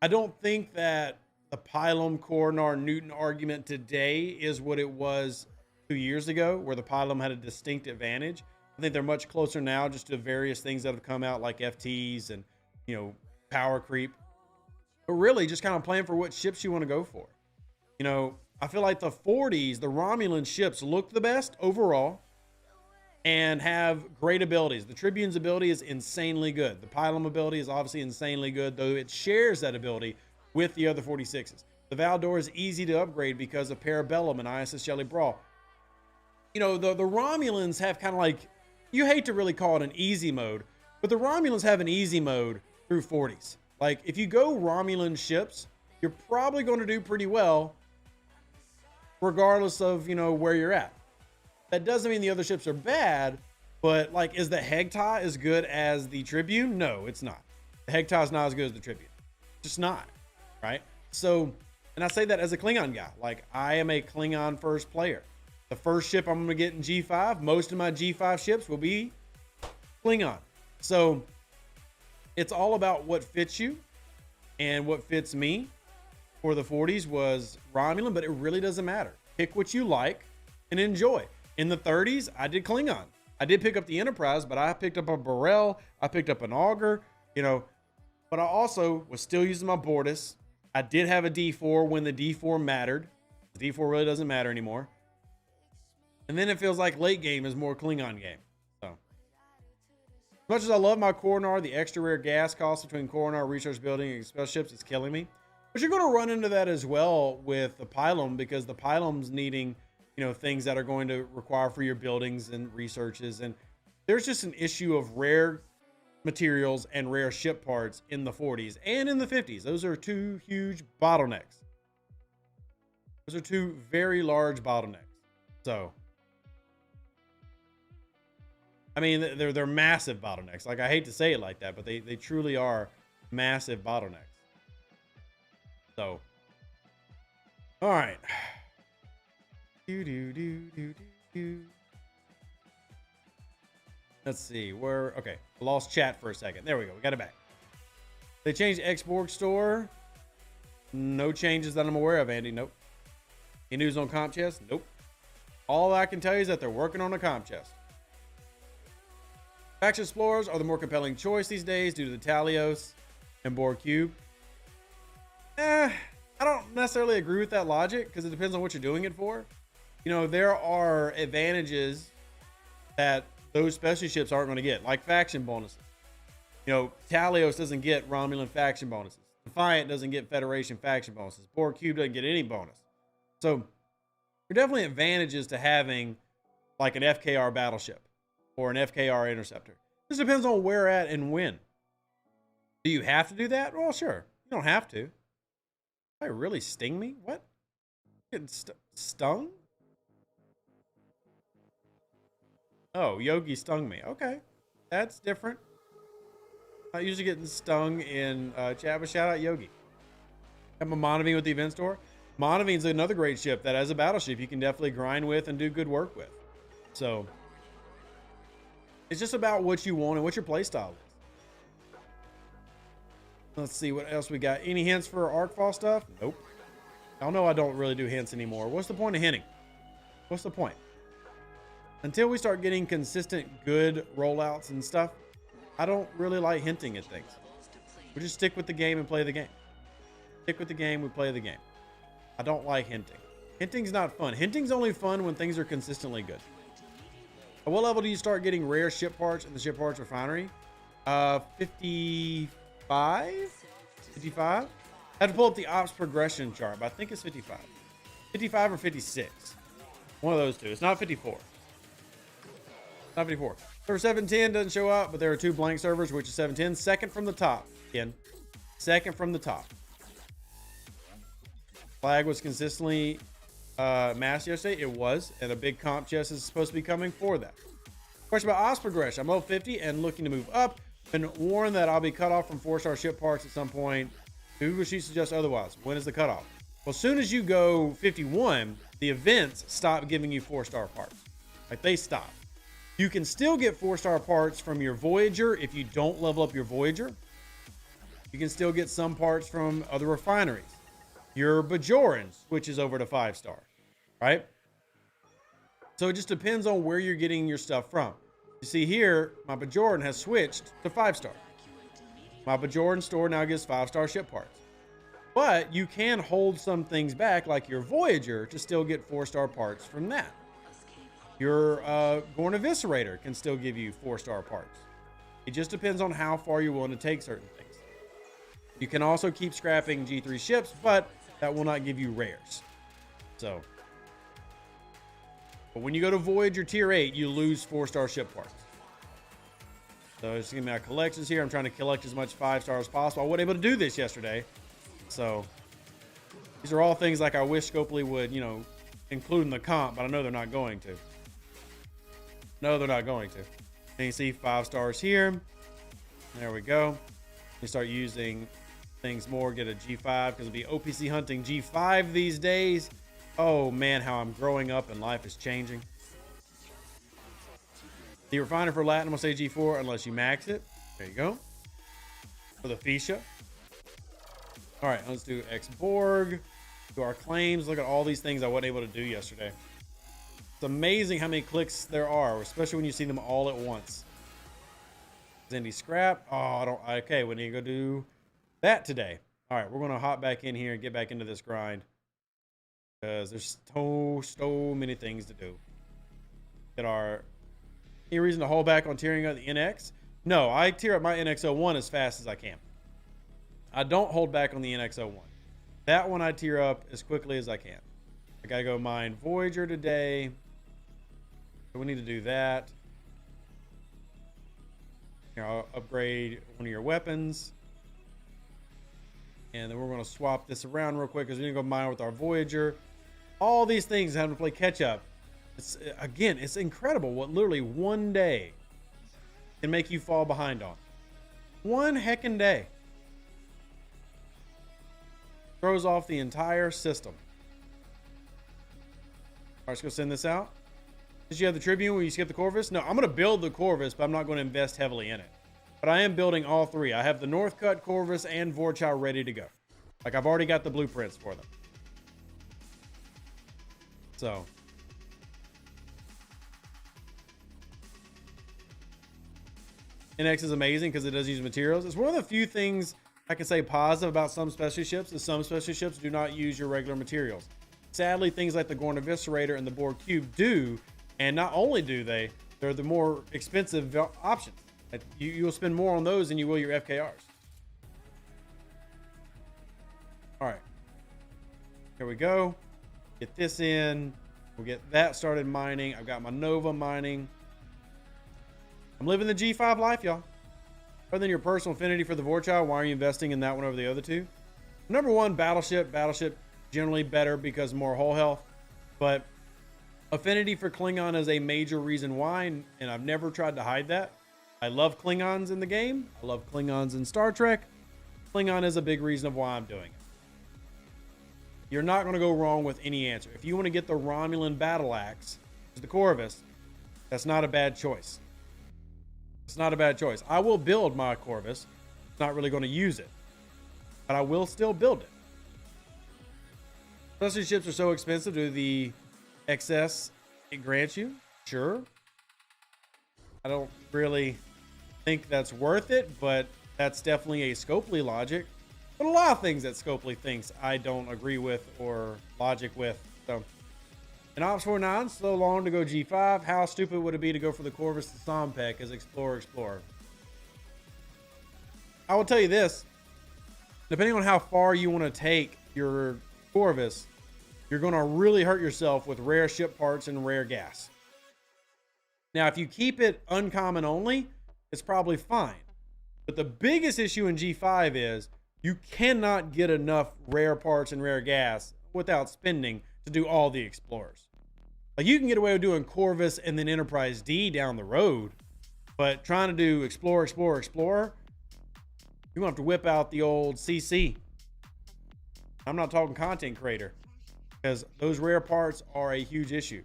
I don't think that the Pylum, Coronar, Newton argument today is what it was 2 years ago, where the pylum had a distinct advantage. I think they're much closer now, just to various things that have come out like FTs and, you know, power creep. But really just kind of plan for what ships you want to go for. You know, I feel like the 40s, the Romulan ships look the best overall and have great abilities. The Tribune's ability is insanely good. The Pylum ability is obviously insanely good, though it shares that ability with the other 46s. The Valdor is easy to upgrade because of Parabellum and ISS Jelly Brawl. You know, the Romulans have kind of like, you hate to really call it an easy mode, but the Romulans have an easy mode through 40s. Like, if you go Romulan ships, you're probably going to do pretty well, regardless of, you know, where you're at. That doesn't mean the other ships are bad, but like, is the Hegtai as good as the Tribune? No, it's not. The Hegtai is not as good as the Tribune. Just not, right? So, and I say that as a Klingon guy. Like, I am a Klingon first player. The first ship I'm going to get in G5, most of my G5 ships will be Klingon. So, it's all about what fits you, and what fits me for the 40s was Romulan, but it really doesn't matter. Pick what you like and enjoy. In the 30s, I did Klingon. I did pick up the Enterprise, but I picked up a Burrell. I picked up an Augur, you know, but I also was still using my Bortus. I did have a D4 when the D4 mattered. The D4 really doesn't matter anymore. And then it feels like late game is more Klingon game. So, as much as I love my Coronar, the extra rare gas cost between Coronar, research building, and special ships is killing me. But you're going to run into that as well with the Pylum, because the Pylum's needing, you know, things that are going to require for your buildings and researches. And there's just an issue of rare materials and rare ship parts in the 40s and in the 50s. Those are two huge bottlenecks. Those are two very large bottlenecks. So, I mean, they're massive bottlenecks. Like, I hate to say it like that, but they truly are massive bottlenecks. So, all right. Let's see where. Okay, I lost chat for a second. There we go. We got it back. They changed Xborg store. No changes that I'm aware of, Andy. Nope. Any news on comp chest? Nope. All I can tell you is that they're working on a comp chest. Faction Explorers are the more compelling choice these days due to the Talios and Borg Cube. I don't necessarily agree with that logic, because it depends on what you're doing it for. You know, there are advantages that those specialty ships aren't going to get, like faction bonuses. You know, Talios doesn't get Romulan faction bonuses. Defiant doesn't get Federation faction bonuses. Borg Cube doesn't get any bonus. So, there are definitely advantages to having like an FKR battleship or an FKR interceptor. This depends on where at and when. Do you have to do that? Well, sure. You don't have to. Did I really sting me? What? Getting stung? Oh, Yogi stung me. Okay. That's different. Not usually getting stung in chat, but shout out Yogi. I'm a Monavine with the event store. Monavine's another great ship that, as a battleship, you can definitely grind with and do good work with. So, it's just about what you want and what your playstyle is. Let's see what else we got. Any hints for Arcfall stuff? Nope. I know I don't really do hints anymore. What's the point of hinting? What's the point? Until we start getting consistent good rollouts and stuff, I don't really like hinting at things. We just stick with the game and play the game. Stick with the game, we play the game. I don't like hinting. Hinting's not fun. Hinting's only fun when things are consistently good. At what level do you start getting rare ship parts in the ship parts refinery? 55? 55? I have to pull up the ops progression chart, but I think it's 55. 55 or 56. One of those two. It's not 54. Not 54. Server 710 doesn't show up, but there are two blank servers, which is 710. Second from the top. Again, second from the top. Flag was consistently massed yesterday. It was, and a big comp chest is supposed to be coming for that. Question about ops progression. I'm level 50 and looking to move up. Been warned that I'll be cut off from 4-star ship parts at some point. Google Sheet suggests otherwise. When is the cutoff? Well, as soon as you go 51, the events stop giving you 4-star parts. Like, they stop. You can still get 4-star parts from your Voyager if you don't level up your Voyager. You can still get some parts from other refineries. Your Bajoran switches over to 5-star, right? So it just depends on where you're getting your stuff from. You see here, my Bajordan has switched to 5-star. My Bajordan store now gives 5-star ship parts. But you can hold some things back, like your Voyager, to still get 4-star parts from that. Your Gorn Eviscerator can still give you 4-star parts. It just depends on how far you're willing to take certain things. You can also keep scrapping G3 ships, but that will not give you rares. So, but when you go to Voyager Tier 8, you lose 4-star ship parts. So just give me my collections here. I'm trying to collect as much 5-star as possible. I wasn't able to do this yesterday. So these are all things like I wish Scopely would, include in the comp, but I know they're not going to. No, they're not going to. And you see 5 stars here. There we go. You start using things more, get a G5 because it'll be OPC hunting G5 these days. Oh man, how I'm growing up and life is changing. The refiner for Latin will say G4 unless you max it. There you go. For the Fisha. All right, let's do X-Borg. Do our claims. Look at all these things I wasn't able to do yesterday. It's amazing how many clicks there are, especially when you see them all at once. Zindy scrap. Oh, okay, we need to go do that today. All right, we're going to hop back in here and get back into this grind because there's so many things to do. Get our... Any reason to hold back on tearing up the NX? No, I tear up my NX01 as fast as I can. I don't hold back on the NX01. That one I tear up as quickly as I can. I gotta go mine Voyager today. So we need to do that. Here, I'll upgrade one of your weapons. And then we're gonna swap this around real quick because we need to go mine with our Voyager. All these things having to play catch up. It's incredible what literally one day can make you fall behind on. One heckin' day. Throws off the entire system. All right, let's go send this out. Did you have the Tribune where you skip the Corvus? No, I'm going to build the Corvus, but I'm not going to invest heavily in it. But I am building all three. I have the Northcut Corvus and Vorchow ready to go. Like, I've already got the blueprints for them. So... NX is amazing because it does use materials. It's one of the few things I can say positive about some specialty ships is some specialty ships do not use your regular materials. Sadly, things like the Gorn Eviscerator and the Borg Cube do, and not only do they're the more expensive options. You'll spend more on those than you will your FKRs. All right, here we go. Get this in. We'll get that started mining. I've got my Nova mining. I'm living the G5 life, y'all. Other than your personal affinity for the Vorchow, why are you investing in that one over the other two? Number one, Battleship. Battleship generally better because more hull health. But affinity for Klingon is a major reason why, and I've never tried to hide that. I love Klingons in the game. I love Klingons in Star Trek. Klingon is a big reason of why I'm doing it. You're not going to go wrong with any answer. If you want to get the Romulan battle axe, the Corvus, that's not a bad choice. It's not a bad choice. I will build my Corvus. Not really going to use it, but I will still build it. Specialty ships are so expensive. Do the excess it grants you? Sure. I don't really think that's worth it, but that's definitely a Scopely logic. But a lot of things that Scopely thinks I don't agree with or logic with. So, in Ops 49, so long to go G5. How stupid would it be to go for the Corvus to Sompek as Explorer? I will tell you this. Depending on how far you want to take your Corvus, you're going to really hurt yourself with rare ship parts and rare gas. Now, if you keep it uncommon only, it's probably fine. But the biggest issue in G5 is you cannot get enough rare parts and rare gas without spending to do all the Explorers. Like, you can get away with doing Corvus and then Enterprise D down the road, but trying to do Explorer, you're going to have to whip out the old CC. I'm not talking content creator, because those rare parts are a huge issue.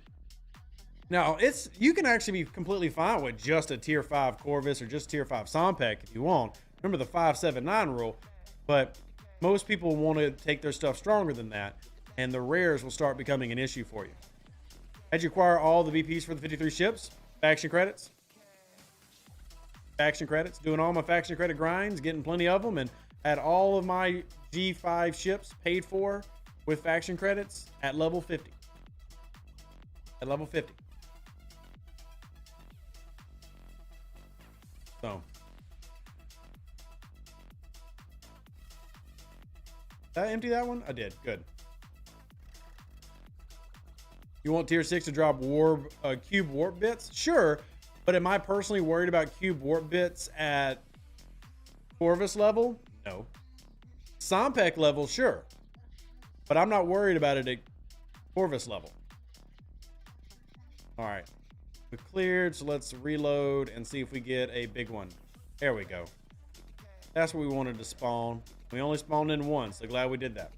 Now, you can actually be completely fine with just a tier 5 Corvus or just tier 5 Sompek if you want. Remember the 579 rule, but most people want to take their stuff stronger than that, and the rares will start becoming an issue for you. How'd you acquire all the VPs for the 53 ships? Faction credits. Faction credits. Doing all my faction credit grinds, getting plenty of them, and had all of my G5 ships paid for with faction credits at level 50. At level 50. So. Did I empty that one? I did. Good. You want tier 6 to drop cube warp bits? Sure. But am I personally worried about cube warp bits at Corvus level? No. Sompek level, sure. But I'm not worried about it at Corvus level. All right. We cleared, so let's reload and see if we get a big one. There we go. That's what we wanted to spawn. We only spawned in one, so glad we did that.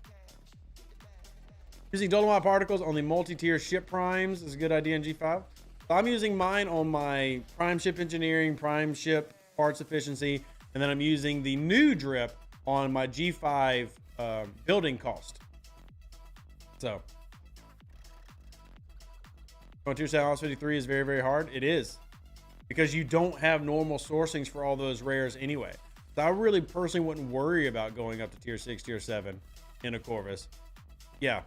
Using Dolomite particles on the multi-tier ship primes is a good idea in G5. So I'm using mine on my prime ship engineering, prime ship parts efficiency, and then I'm using the new drip on my G5 building cost. So, going tier 7 House 53 is very, very hard. It is, because you don't have normal sourcings for all those rares anyway. So I really personally wouldn't worry about going up to tier 6, tier 7 in a Corvus. Yeah.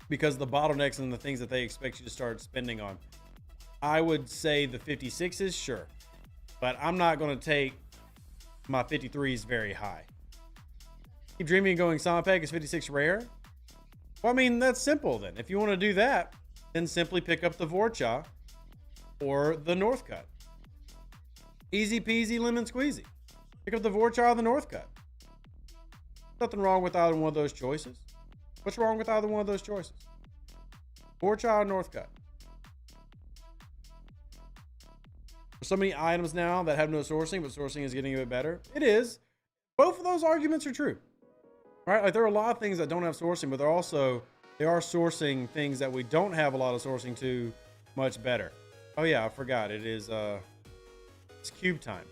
Because the bottlenecks and the things that they expect you to start spending on. I would say the 56s, sure. But I'm not going to take my 53s very high. Keep dreaming of going Sompek is 56 rare? Well, I mean, that's simple then. If you want to do that, then simply pick up the Vorcha or the Northcut. Easy peasy lemon squeezy. Pick up the Vorcha or the Northcut. Nothing wrong with either one of those choices. What's wrong with either one of those choices? Vorcha or Northcut? There's so many items now that have no sourcing, but sourcing is getting a bit better. It is. Both of those arguments are true. Right? Like there are a lot of things that don't have sourcing, but they are sourcing things that we don't have a lot of sourcing to much better. Oh yeah, I forgot. It's cube time.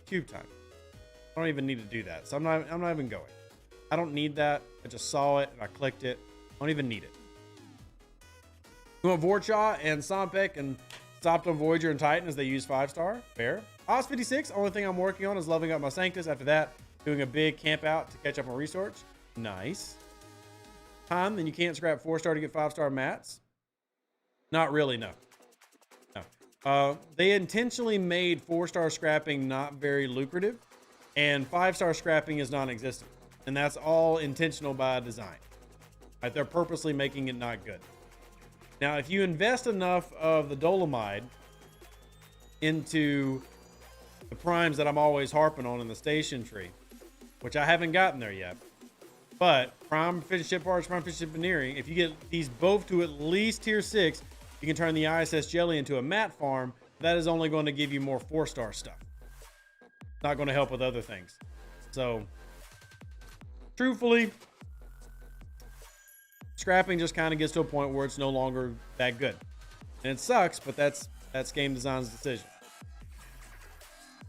Cube time. I don't even need to do that. So I'm not even going. I don't need that. I just saw it and I clicked it. I don't even need it. You want Vorcha and Sompek and stopped on Voyager and Titan as they use 5-star? Fair. Oz 56, only thing I'm working on is leveling up my Sanctus. After that, doing a big camp out to catch up on research. Nice. Time, then you can't scrap 4-star to get 5-star mats? Not really, no. No. They intentionally made 4-star scrapping not very lucrative, and 5-star scrapping is non-existent. And that's all intentional by design. Right? They're purposely making it not good. Now, if you invest enough of the Dolomite into the primes that I'm always harping on in the station tree, which I haven't gotten there yet, but prime efficient ship parts, prime efficient engineering, if you get these both to at least tier 6, you can turn the ISS Jelly into a mat farm. That is only going to give you more 4-star stuff. Not going to help with other things. So, truthfully, scrapping just kind of gets to a point where it's no longer that good. And it sucks, but that's game design's decision.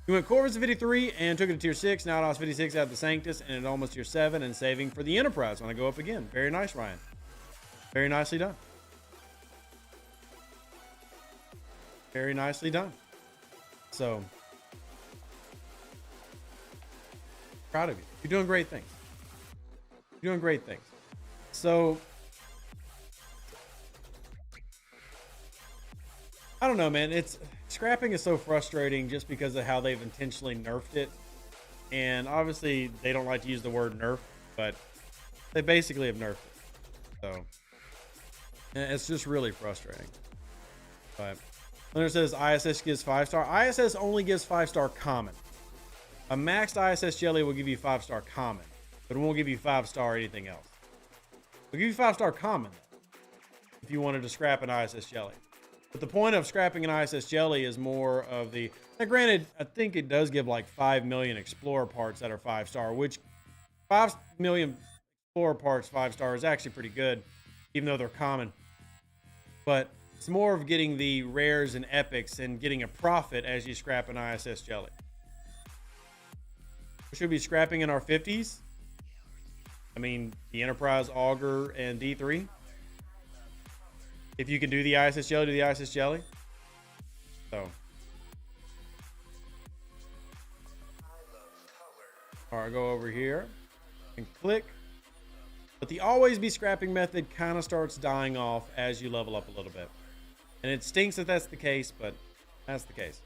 You went Corvus to 53 and took it to tier 6. Now it was 56 out of the Sanctus and it almost tier 7 and saving for the Enterprise when I go up again. Very nice, Ryan. Very nicely done. Very nicely done. So, proud of you. You're doing great things. You're doing great things. So, I don't know, man. Scrapping is so frustrating just because of how they've intentionally nerfed it. And obviously, they don't like to use the word nerf, but they basically have nerfed it. So, it's just really frustrating. But, Leonard says ISS gives 5-star. ISS only gives 5-star common. A maxed ISS Jelly will give you 5-star common, but it won't give you 5-star anything else. It'll give you 5-star common, though, if you wanted to scrap an ISS Jelly. But the point of scrapping an ISS Jelly is more of the... Now, granted, I think it does give like 5 million Explorer parts that are 5-star, which 5 million Explorer parts 5-star is actually pretty good, even though they're common. But it's more of getting the rares and epics and getting a profit as you scrap an ISS Jelly. We should be scrapping in our 50s. I mean, the Enterprise, Augur, and D3. If you can do the ISS jelly, do the ISS jelly. So. All right, go over here and click. But the always be scrapping method kind of starts dying off as you level up a little bit. And it stinks that that's the case, but that's the case.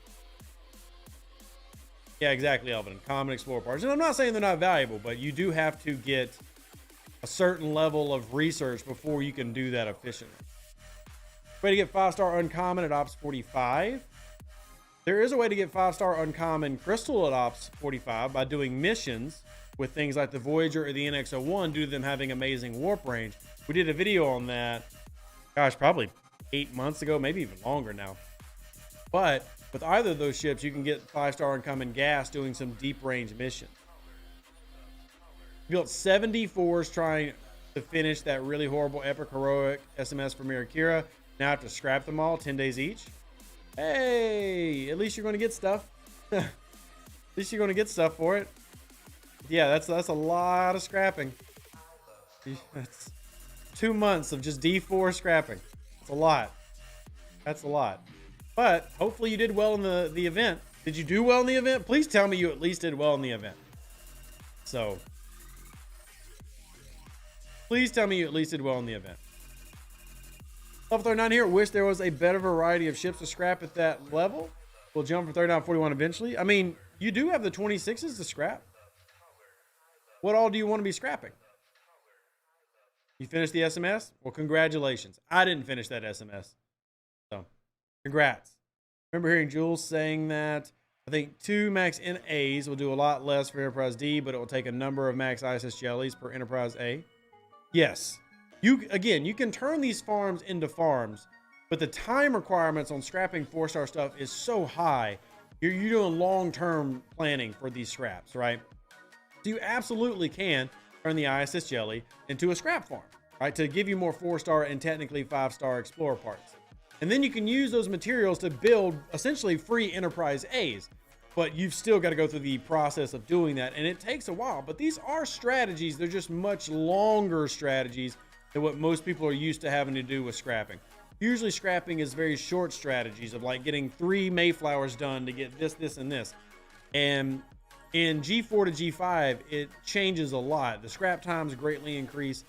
Yeah, exactly, Elvin. Common Explorer parts. And I'm not saying they're not valuable, but you do have to get a certain level of research before you can do that efficiently. Way to get 5-star uncommon at Ops 45. There is a way to get 5-star uncommon crystal at Ops 45 by doing missions with things like the Voyager or the NX-01 due to them having amazing warp range. We did a video on that, gosh, probably 8 months ago, maybe even longer now. But with either of those ships, you can get 5-star uncommon gas doing some deep range missions. Built 74s trying to finish that really horrible epic heroic SMS for Mirakira. Now I have to scrap them all 10 days each. Hey, at least you're going to get stuff. At least you're going to get stuff for it. Yeah, that's a lot of scrapping. That's 2 months of just D4 scrapping. It's a lot. That's a lot. But hopefully you did well in the event. Did you do well in the event? Please tell me you at least did well in the event. So, please tell me you at least did well in the event. Level 39 here. Wish there was a better variety of ships to scrap at that level. We'll jump from 39 to 41 eventually. I mean, you do have the 26s to scrap. What all do you want to be scrapping? You finished the SMS? Well, congratulations. I didn't finish that SMS. So, congrats. Remember hearing Jules saying that I think 2 max NAs will do a lot less for Enterprise D, but it will take a number of max ISS jellies per Enterprise A. Yes. You can turn these farms into farms, but the time requirements on scrapping 4-star stuff is so high. You're doing long-term planning for these scraps, right? So you absolutely can turn the ISS jelly into a scrap farm, right? To give you more 4-star and technically 5-star Explorer parts. And then you can use those materials to build essentially free Enterprise A's. But you've still got to go through the process of doing that. And it takes a while. But these are strategies. They're just much longer strategies than what most people are used to having to do with scrapping. Usually scrapping is very short strategies of like getting 3 Mayflowers done to get this, this, and this. And in G4 to G5, it changes a lot. The scrap times greatly increase.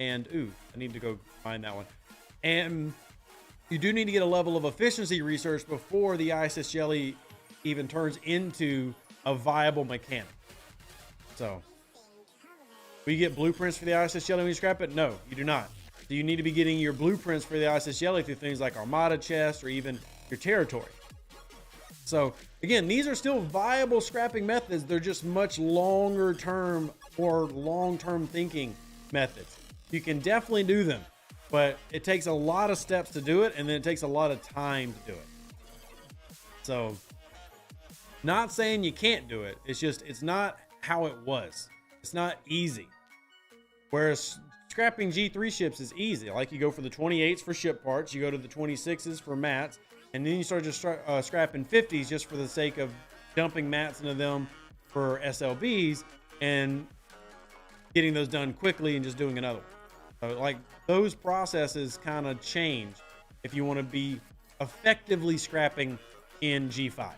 And, ooh, I need to go find that one. And you do need to get a level of efficiency research before the ISS jelly even turns into a viable mechanic. So, will you get blueprints for the ISS jelly when you scrap it? No, you do not. So you need to be getting your blueprints for the ISS jelly through things like Armada chest or even your territory. So again, these are still viable scrapping methods. They're just much longer term or long-term thinking methods. You can definitely do them, but it takes a lot of steps to do it, and then it takes a lot of time to do it. So, not saying you can't do it. It's just, it's not how it was. It's not easy. Whereas scrapping G3 ships is easy. Like you go for the 28s for ship parts, you go to the 26s for mats, and then you start just scrapping 50s just for the sake of dumping mats into them for SLBs and getting those done quickly and just doing another one. So like those processes kind of change if you want to be effectively scrapping in G5.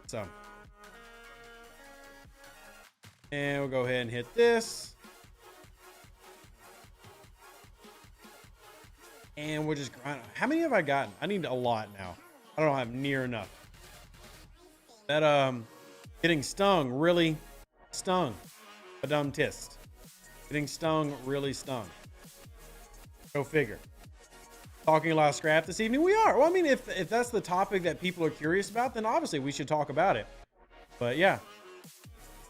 So, and we'll go ahead and hit this. And we'll just grind. How many have I gotten? I need a lot now. I don't have near enough. That, getting stung really stung. A dumb tist. Getting stung really stung. Go figure. Talking a lot of scrap this evening? We are. Well, I mean, if that's the topic that people are curious about, then obviously we should talk about it. But yeah,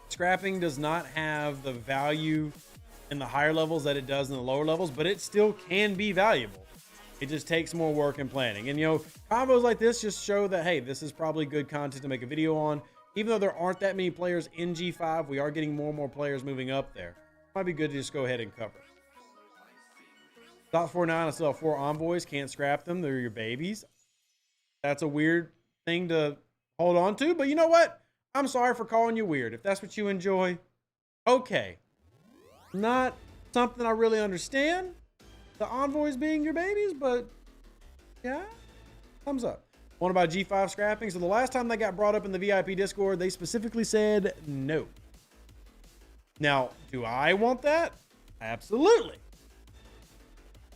scrapping does not have the value in the higher levels that it does in the lower levels, but it still can be valuable. It just takes more work and planning. And, you know, combos like this just show that, hey, this is probably good content to make a video on. Even though there aren't that many players in G5, we are getting more and more players moving up there. Might be good to just go ahead and cover it. Dot 49, I still have 4 envoys. Can't scrap them. They're your babies. That's a weird thing to hold on to. But you know what? I'm sorry for calling you weird. If that's what you enjoy, Okay. Not something I really understand, the envoys being your babies, but yeah, thumbs up. Want to buy G5 scrapping? So the last time they got brought up in the VIP Discord, they specifically said no. Now, do I want that? Absolutely.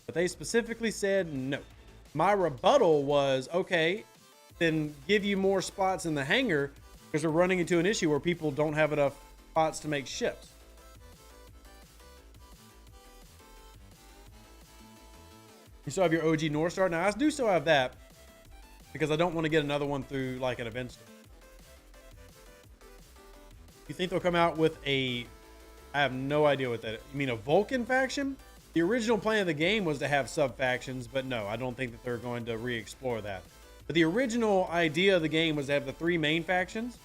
But they specifically said no. My rebuttal was, okay, then give you more spots in the hangar because we're running into an issue where people don't have enough spots to make ships. You still have your OG North Star. Now, I do still have that because I don't want to get another one through like an event store. You think they'll come out with a... I have no idea what that is. You mean a Vulcan faction? The original plan of the game was to have sub-factions, but no, I don't think that they're going to re-explore that. But the original idea of the game was to have the 3 main factions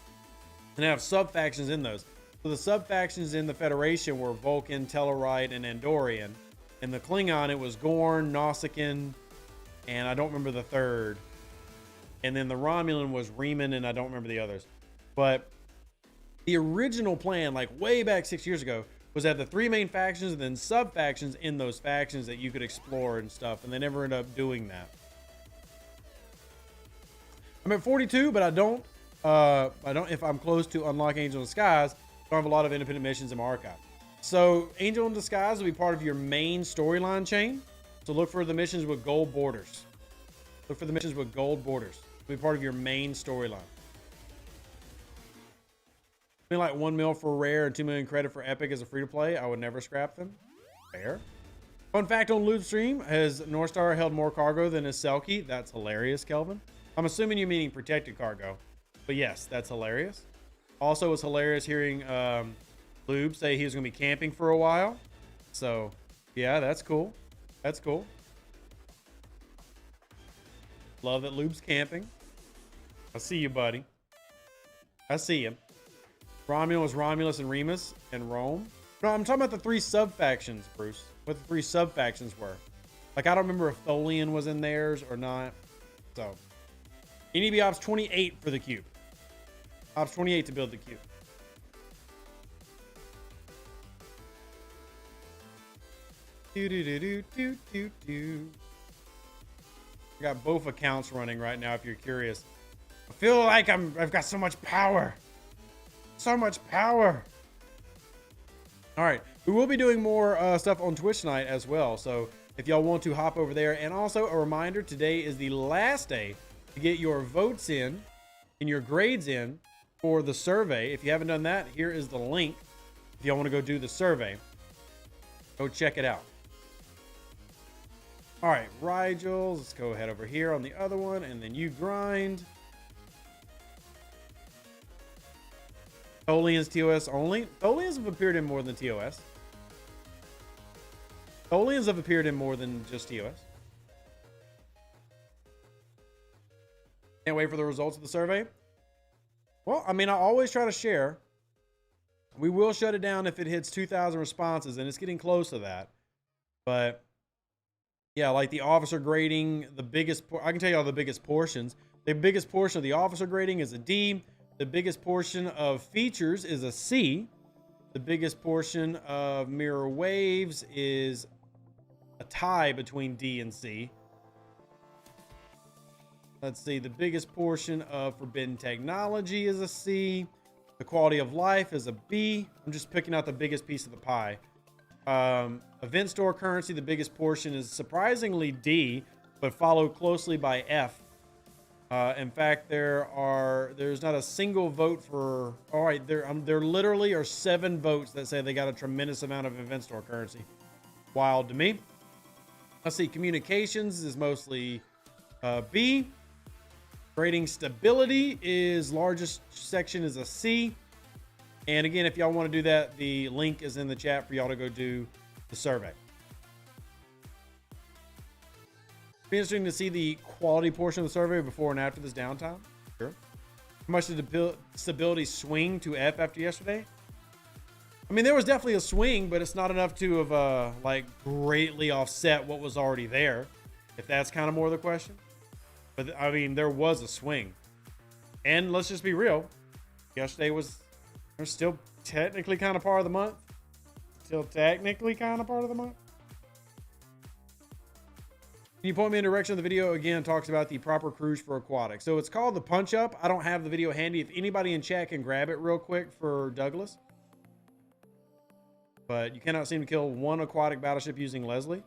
and have sub-factions in those. So the sub-factions in the Federation were Vulcan, Tellarite, and Andorian. In the Klingon, it was Gorn, Nausicaan, and I don't remember the third. And then the Romulan was Riemann, and I don't remember the others. But the original plan, like way back 6 years ago, was to have the 3 main factions and then sub-factions in those factions that you could explore and stuff. And they never ended up doing that. I'm at 42, but I don't, if I'm close to unlock Angel in Disguise, I don't have a lot of independent missions in my archive. So Angel in Disguise will be part of your main storyline chain. So look for the missions with gold borders. Look for the missions with gold borders. It'll be part of your main storyline. Like 1 mil for rare and 2 million credit for epic as a free-to-play. I would never scrap them. Fair. Fun fact on Loop Stream, has Northstar held more cargo than his Selkie? That's hilarious, Kelvin. I'm assuming you're meaning protected cargo. But yes, that's hilarious. Also, it's hilarious hearing Lube say he was going to be camping for a while. So, yeah, that's cool. That's cool. Love that Lube's camping. I see you, buddy. I see you. Romulus was Romulus and Remus and Rome. No, I'm talking about the 3 sub-factions, Bruce. What the 3 sub-factions were. Like, I don't remember if Tholian was in theirs or not. So, you need to be Ops 28 for the cube. Ops 28 to build the cube. I got both accounts running right now if you're curious. I feel like I've got so much power. So much power. All right, we will be doing more stuff on Twitch tonight as well, so if y'all want to hop over there. And also a reminder, today is the last day to get your votes in and your grades in for the survey. If you haven't done that, here is the link. If y'all want to go do the survey, go check it out. All right, Rigel, let's go ahead over here on the other one, and then you grind. Tholian's TOS only. Tholians have appeared in more than TOS. Tholians have appeared in more than just TOS. Can't wait for the results of the survey. Well, I mean, I always try to share. We will shut it down if it hits 2,000 responses, and it's getting close to that. But yeah, like the officer grading, the biggest, I can tell you all the biggest portions. The biggest portion of the officer grading is a D. The biggest portion of features is a C. The biggest portion of mirror waves is a tie between D and C. Let's see. The biggest portion of forbidden technology is a C. The quality of life is a B. I'm just picking out the biggest piece of the pie. Event store currency, the biggest portion is surprisingly D, but followed closely by F. In fact, there's not a single vote for, all right, there literally are 7 votes that say they got a tremendous amount of event store currency. Wild to me. Let's see, communications is mostly B. Grading stability is largest section is a C. And again, if y'all want to do that, the link is in the chat for y'all to go do the survey. Be interesting to see the quality portion of the survey before and after this downtime. Sure. How much did the stability swing to F after yesterday? I mean, there was definitely a swing, but it's not enough to have like greatly offset what was already there. If that's kind of more the question. But I mean, there was a swing. And let's just be real. Yesterday was, there's still technically kind of part of the month. Still technically kind of part of the month. Can you point me in the direction of the video? Again, talks about the proper cruise for aquatic. So it's called the punch up. I don't have the video handy. If anybody in chat can grab it real quick for Douglas. But you cannot seem to kill one aquatic battleship using Leslie.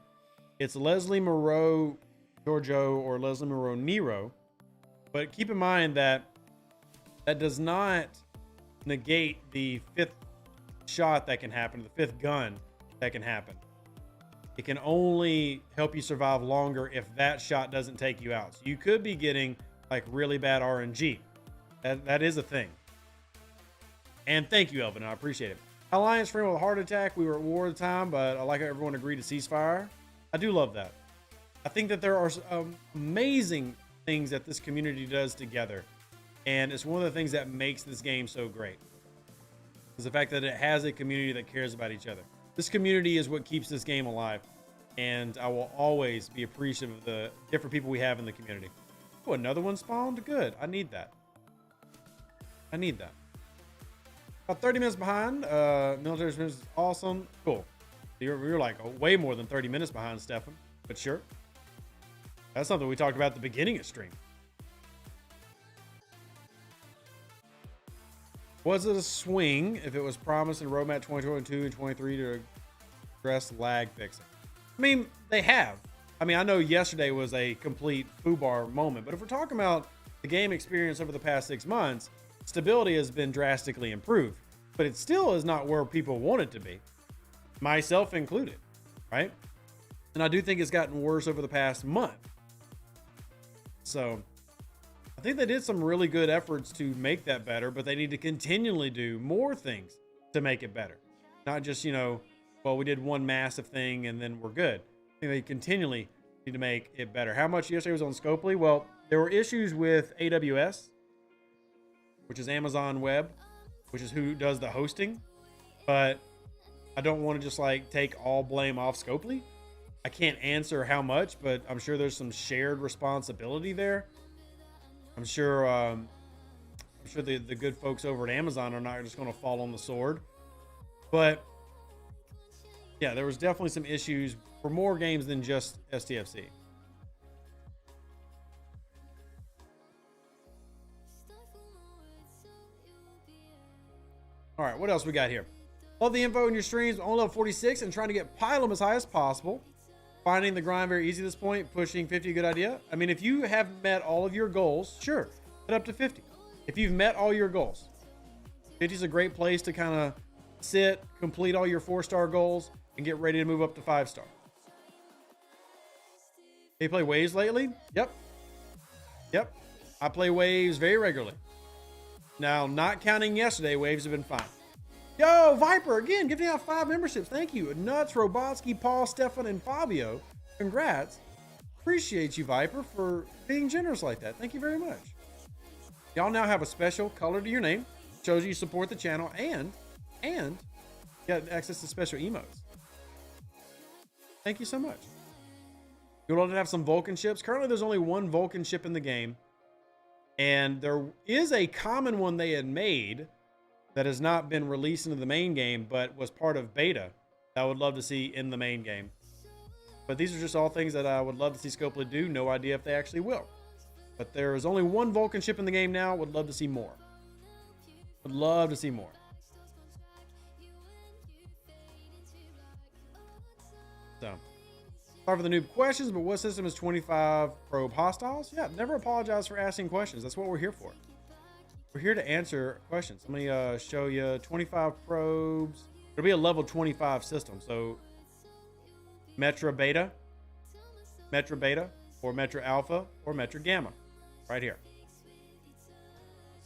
It's Leslie Moreau Giorgio or Leslie Moreau Nero. But keep in mind that that does not negate the fifth shot that can happen, the fifth gun that can happen. It can only help you survive longer if that shot doesn't take you out. So you could be getting like really bad RNG. That is a thing. And thank you, Elvin. I appreciate it. Alliance friend with a heart attack. We were at war at the time, but I like how everyone agreed to ceasefire. I do love that. I think that there are amazing things that this community does together. And it's one of the things that makes this game so great. Is the fact that it has a community that cares about each other. This community is what keeps this game alive, and I will always be appreciative of the different people we have in the community. Oh, another one spawned? Good. I need that. I need that. About 30 minutes behind. Military experience is awesome. Cool. You're like way more than 30 minutes behind, Stefan, but sure. That's something we talked about at the beginning of stream. Was it a swing if it was promised in Roadmap 2022 and 23 to address lag fixing? I mean, they have. I mean, I know yesterday was a complete foobar moment, but if we're talking about the game experience over the past 6 months, stability has been drastically improved, but it still is not where people want it to be, myself included, right? And I do think it's gotten worse over the past month. So I think they did some really good efforts to make that better, but they need to continually do more things to make it better. Not just, you know, well, we did one massive thing and then we're good. I think they continually need to make it better. How much yesterday was on Scopely? Well, there were issues with AWS, which is Amazon Web, which is who does the hosting. But I don't want to just like take all blame off Scopely. I can't answer how much, but I'm sure there's some shared responsibility there. I'm sure the good folks over at Amazon are not just going to fall on the sword. But yeah, there was definitely some issues for more games than just STFC. All right, what else we got here? Love the info in your streams. On level 46 and trying to get Pylum as high as possible. Finding the grind very easy at this point. Pushing 50, a good idea. I mean, if you have met all of your goals, sure, get up to 50. If you've met all your goals, 50 is a great place to kind of sit, complete all your 4-star goals, and get ready to move up to 5-star. You play Waves lately? Yep. I play Waves very regularly. Now, not counting yesterday, Waves have been fine. Yo, Viper, again, giving out 5 memberships. Thank you. Nuts, Robotsky, Paul, Stefan, and Fabio. Congrats. Appreciate you, Viper, for being generous like that. Thank you very much. Y'all now have a special color to your name. Shows you support the channel and get access to special emotes. Thank you so much. You're allowed to have some Vulcan ships. Currently, there's only one Vulcan ship in the game. And there is a common one they had made that has not been released into the main game, but was part of beta that I would love to see in the main game. But these are just all things that I would love to see Scopely do. No idea if they actually will. But there is only one Vulcan ship in the game now. Would love to see more. Would love to see more. So, sorry for the noob questions, but what system is 25 probe hostiles? Yeah, never apologize for asking questions. That's what we're here for. We're here to answer questions. Let me show you 25 probes. It'll be a level 25 system. So Metra Beta, or Metra Alpha, or Metra Gamma, right here.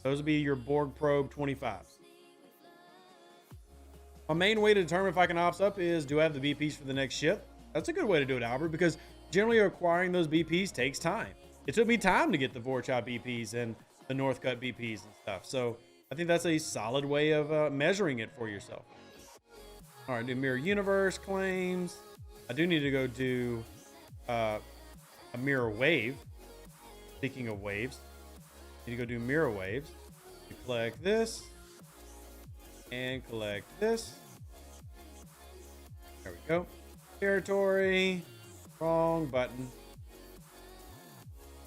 Those will be your Borg probe 25s. My main way to determine if I can ops up is, do I have the BPs for the next ship? That's a good way to do it, Albert, because generally acquiring those BPs takes time. It took me time to get the Vorchop BPs and the Northcut BPs and stuff. So I think that's a solid way of measuring it for yourself. All right, do Mirror Universe claims. I do need to go do a Mirror Wave. Speaking of waves, I need to go do Mirror Waves. You collect this. and collect this. There we go. Territory. Wrong button.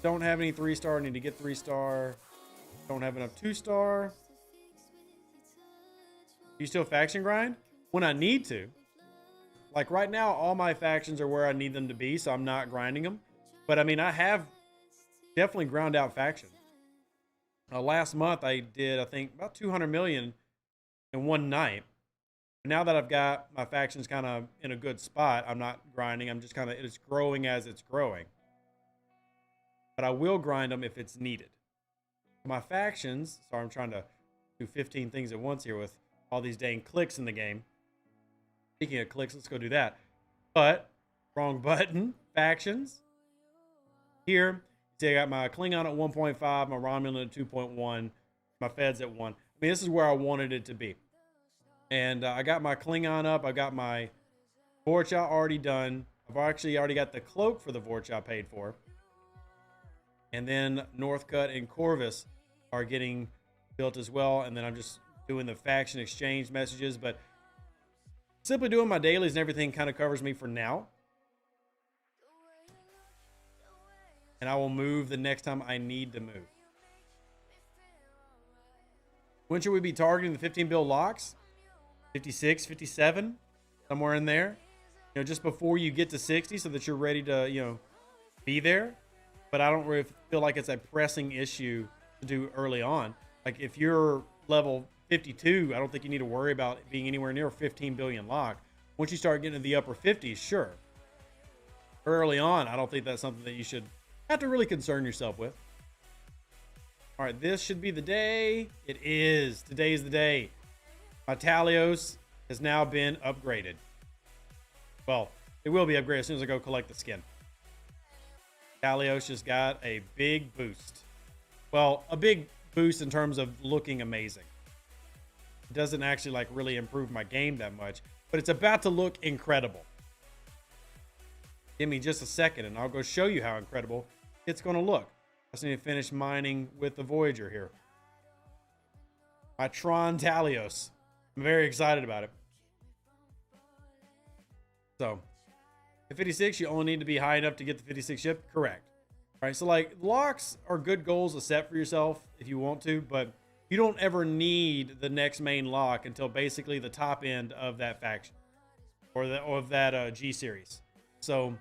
Don't have any 3-star. Need to get 3-star. Don't have enough 2-star. You still faction grind? When I need to. Like right now, all my factions are where I need them to be, so I'm not grinding them. But I mean, I have definitely ground out factions. Last month, I did, I think, about 200 million in one night. Now that I've got my factions kind of in a good spot, I'm not grinding. I'm just kind of, it's growing as it's growing. But I will grind them if it's needed. My factions, sorry, I'm trying to do 15 things at once here with all these dang clicks in the game. Speaking of clicks, let's go do that. But, wrong button, factions. Here, see I got my Klingon at 1.5, my Romulan at 2.1, my Feds at 1. I mean, this is where I wanted it to be. And I got my Klingon up. I got my Vorcha already done. I've actually already got the cloak for the Vorcha paid for. And then Northcutt and Corvus are getting built as well. And then I'm just doing the faction exchange messages. But simply doing my dailies and everything kind of covers me for now. And I will move the next time I need to move. When should we be targeting the 15 bill locks? 56, 57, somewhere in there. You know, just before you get to 60 so that you're ready to, you know, be there. But I don't really feel like it's a pressing issue to do early on. Like if you're level 52, I don't think you need to worry about being anywhere near a 15 billion lock. Once you start getting to the upper 50s, sure. Early on, I don't think that's something that you should have to really concern yourself with. All right, this should be the day. It is. Today's the day. My Talios has now been upgraded. Well, it will be upgraded as soon as I go collect the skin. Talios just got a big boost. Well, a big boost in terms of looking amazing. It doesn't actually like really improve my game that much, but it's about to look incredible. Give me just a second and I'll go show you how incredible it's going to look. I just need to finish mining with the Voyager here. My Tron Talios. I'm very excited about it. So, at 56, you only need to be high enough to get the 56 ship. Correct. All right, so like locks are good goals to set for yourself if you want to, but you don't ever need the next main lock until basically the top end of that faction or of that G series. So,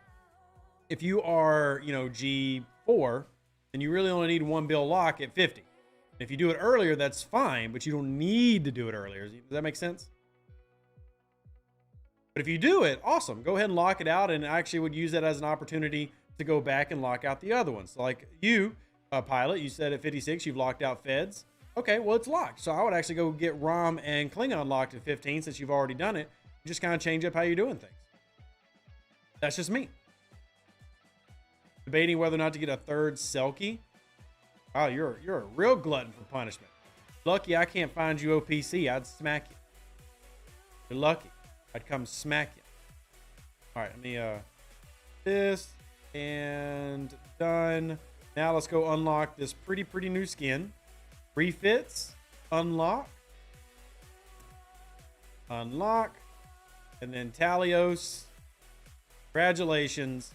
if you are, you know, G4, then you really only need one bill lock at 50. If you do it earlier, that's fine, but you don't need to do it earlier. Does that make sense? But if you do it, awesome. Go ahead and lock it out, and I actually would use that as an opportunity to go back and lock out the other ones. So like you, Pilot, you said at 56 you've locked out Feds. Okay, well, it's locked. So I would actually go get Rom and Klingon locked at 15 since you've already done it. Just kind of change up how you're doing things. That's just me. Debating whether or not to get a third Selkie. Oh, you're a real glutton for punishment. Lucky I can't find you OPC. I'd smack you. You're lucky. I'd come smack you. All right, let me this and done. Now let's go unlock this pretty new skin. Refits, unlock, and then Talios. Congratulations.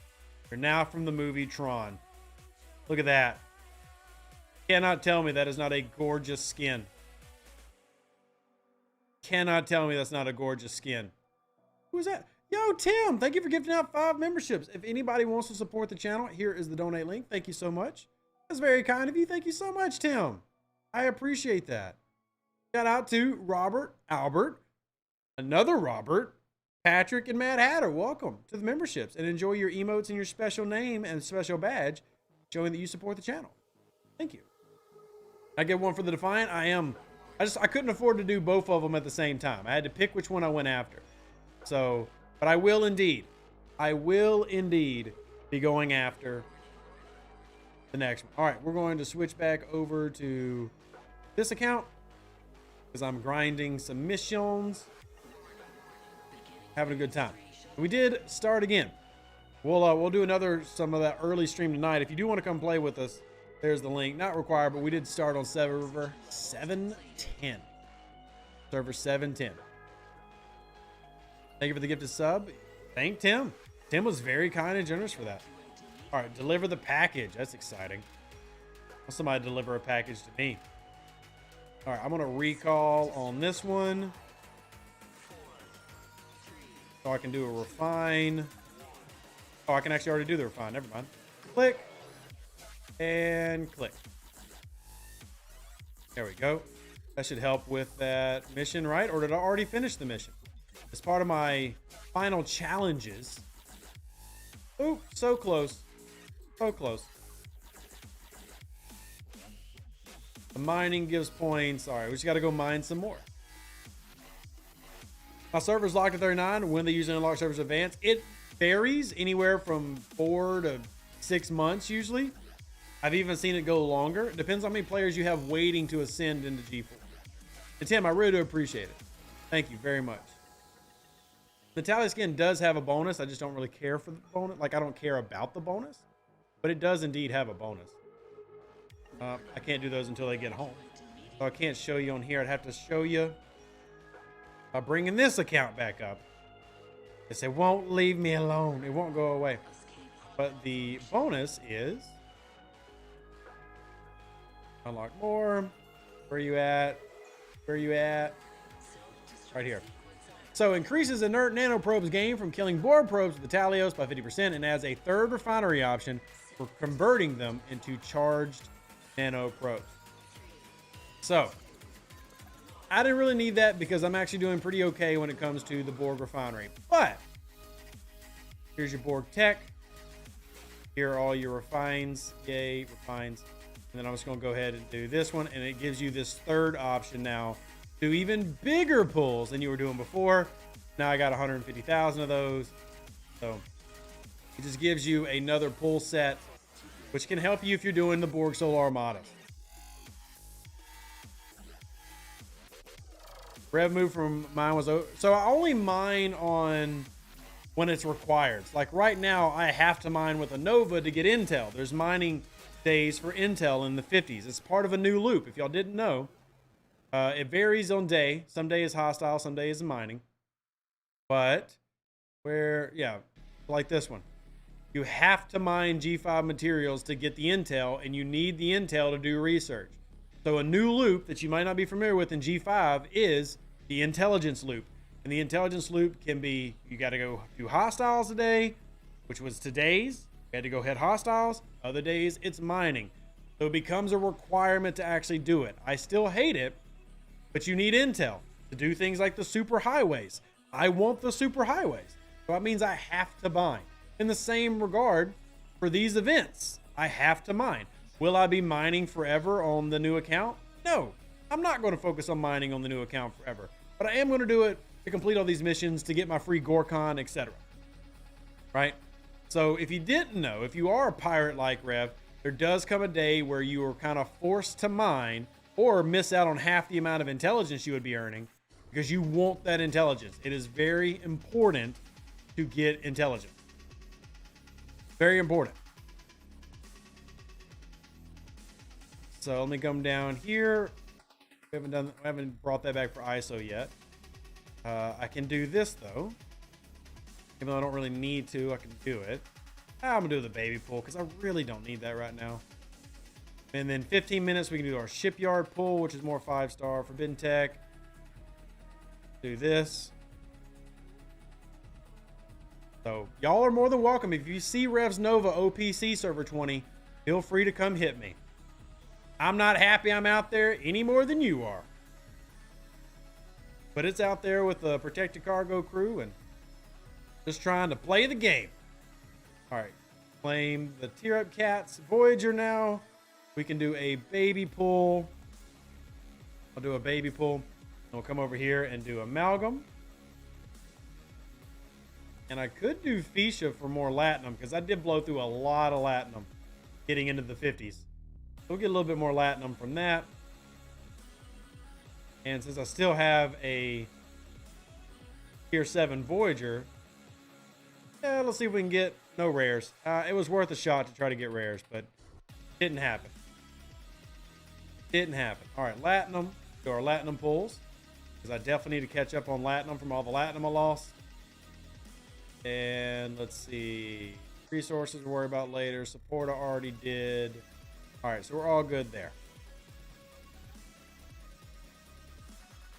You're now from the movie Tron. Look at that. Cannot tell me that is not a gorgeous skin. Cannot tell me that's not a gorgeous skin. Who is that? Yo, Tim, thank you for gifting out 5 memberships. If anybody wants to support the channel, here is the donate link. Thank you so much. That's very kind of you. Thank you so much, Tim. I appreciate that. Shout out to Robert, Albert, another Robert, Patrick, and Mad Hatter. Welcome to the memberships and enjoy your emotes and your special name and special badge showing that you support the channel. Thank you. I get one for the Defiant. I couldn't afford to do both of them at the same time. I had to pick which one I went after. So, but I will indeed be going after the next one. All right, we're going to switch back over to this account because I'm grinding some missions, having a good time. We did start again. We'll do some of that early stream tonight. If you do want to come play with us, there's the link. Not required, but we did start on server 710. Server 710. Thank you for the gifted sub. Thank Tim. Tim was very kind and generous for that. All right, deliver the package. That's exciting. Somebody deliver a package to me. All right, I'm going to recall on this one. So I can do a refine. Oh, I can actually already do the refine. Never mind. Click. And click. There we go. That should help with that mission, right? Or did I already finish the mission? As part of my final challenges. Oop, so close. So close. The mining gives points. All right, we just got to go mine some more. My server's locked at 39. When they use unlock servers advanced, it varies anywhere from 4 to 6 months usually. I've even seen it go longer. It depends on how many players you have waiting to ascend into G4. And Tim, I really do appreciate it. Thank you very much. Natalia skin does have a bonus. I just don't really care for the bonus. Like, I don't care about the bonus, but it does indeed have a bonus. I can't do those until they get home. So I can't show you on here. I'd have to show you by bringing this account back up. It won't leave me alone. It won't go away. But the bonus is unlock more. Where are you at? Where are you at? Right here. So increases inert nanoprobes gained from killing boar probes with the Talios by 50% and adds a third refinery option for converting them into charged nanoprobes. So I didn't really need that because I'm actually doing pretty okay when it comes to the Borg refinery. But here's your Borg tech. Here are all your refines. Yay, refines. And then I'm just going to go ahead and do this one. And it gives you this third option now to even bigger pulls than you were doing before. Now I got 150,000 of those. So it just gives you another pull set, which can help you if you're doing the Borg Solar Armada. Rev move from mine was so I only mine on when it's required. Like right now, I have to mine with a Nova to get intel. There's mining days for intel in the 50s. It's part of a new loop. If y'all didn't know, it varies on day. Some day is hostile, some day is mining. But like this one, you have to mine G5 materials to get the intel, and you need the intel to do research. So a new loop that you might not be familiar with in G5 is the intelligence loop. And the intelligence loop can be, you got to go do hostiles today, which was today's. You had to go hit hostiles. Other days, it's mining. So it becomes a requirement to actually do it. I still hate it, but you need intel to do things like the super highways. I want the super highways. So that means I have to mine. In the same regard, for these events, I have to mine. Will I be mining forever on the new account? No, I'm not going to focus on mining on the new account forever. But I am going to do it to complete all these missions, to get my free Gorkon, etc. Right? So if you didn't know, if you are a pirate like Rev, there does come a day where you are kind of forced to mine or miss out on half the amount of intelligence you would be earning because you want that intelligence. It is very important to get intelligence. Very important. So let me come down here. We haven't brought that back for ISO yet. I can do this though. Even though I don't really need to, I can do it. I'm gonna do the baby pull because I really don't need that right now. And then 15 minutes, we can do our shipyard pull, which is more 5-star forbidden tech. Do this. So y'all are more than welcome. If you see Revs Nova OPC server 20, feel free to come hit me. I'm not happy I'm out there any more than you are. But it's out there with the protected cargo crew and just trying to play the game. All right, claim the tier up cats. Voyager now. We can do a baby pull. I'll do a baby pull. And we'll come over here and do amalgam. And I could do Fisha for more latinum because I did blow through a lot of latinum getting into the 50s. We'll get a little bit more latinum from that. And since I still have a tier 7 Voyager, let's see if we can get no rares. It was worth a shot to try to get rares, but didn't happen. Didn't happen. All right, latinum. Do our latinum pulls. because I definitely need to catch up on Latinum from all the Latinum I lost. And let's see. Resources to worry about later. Support I already did. All right, so we're all good there.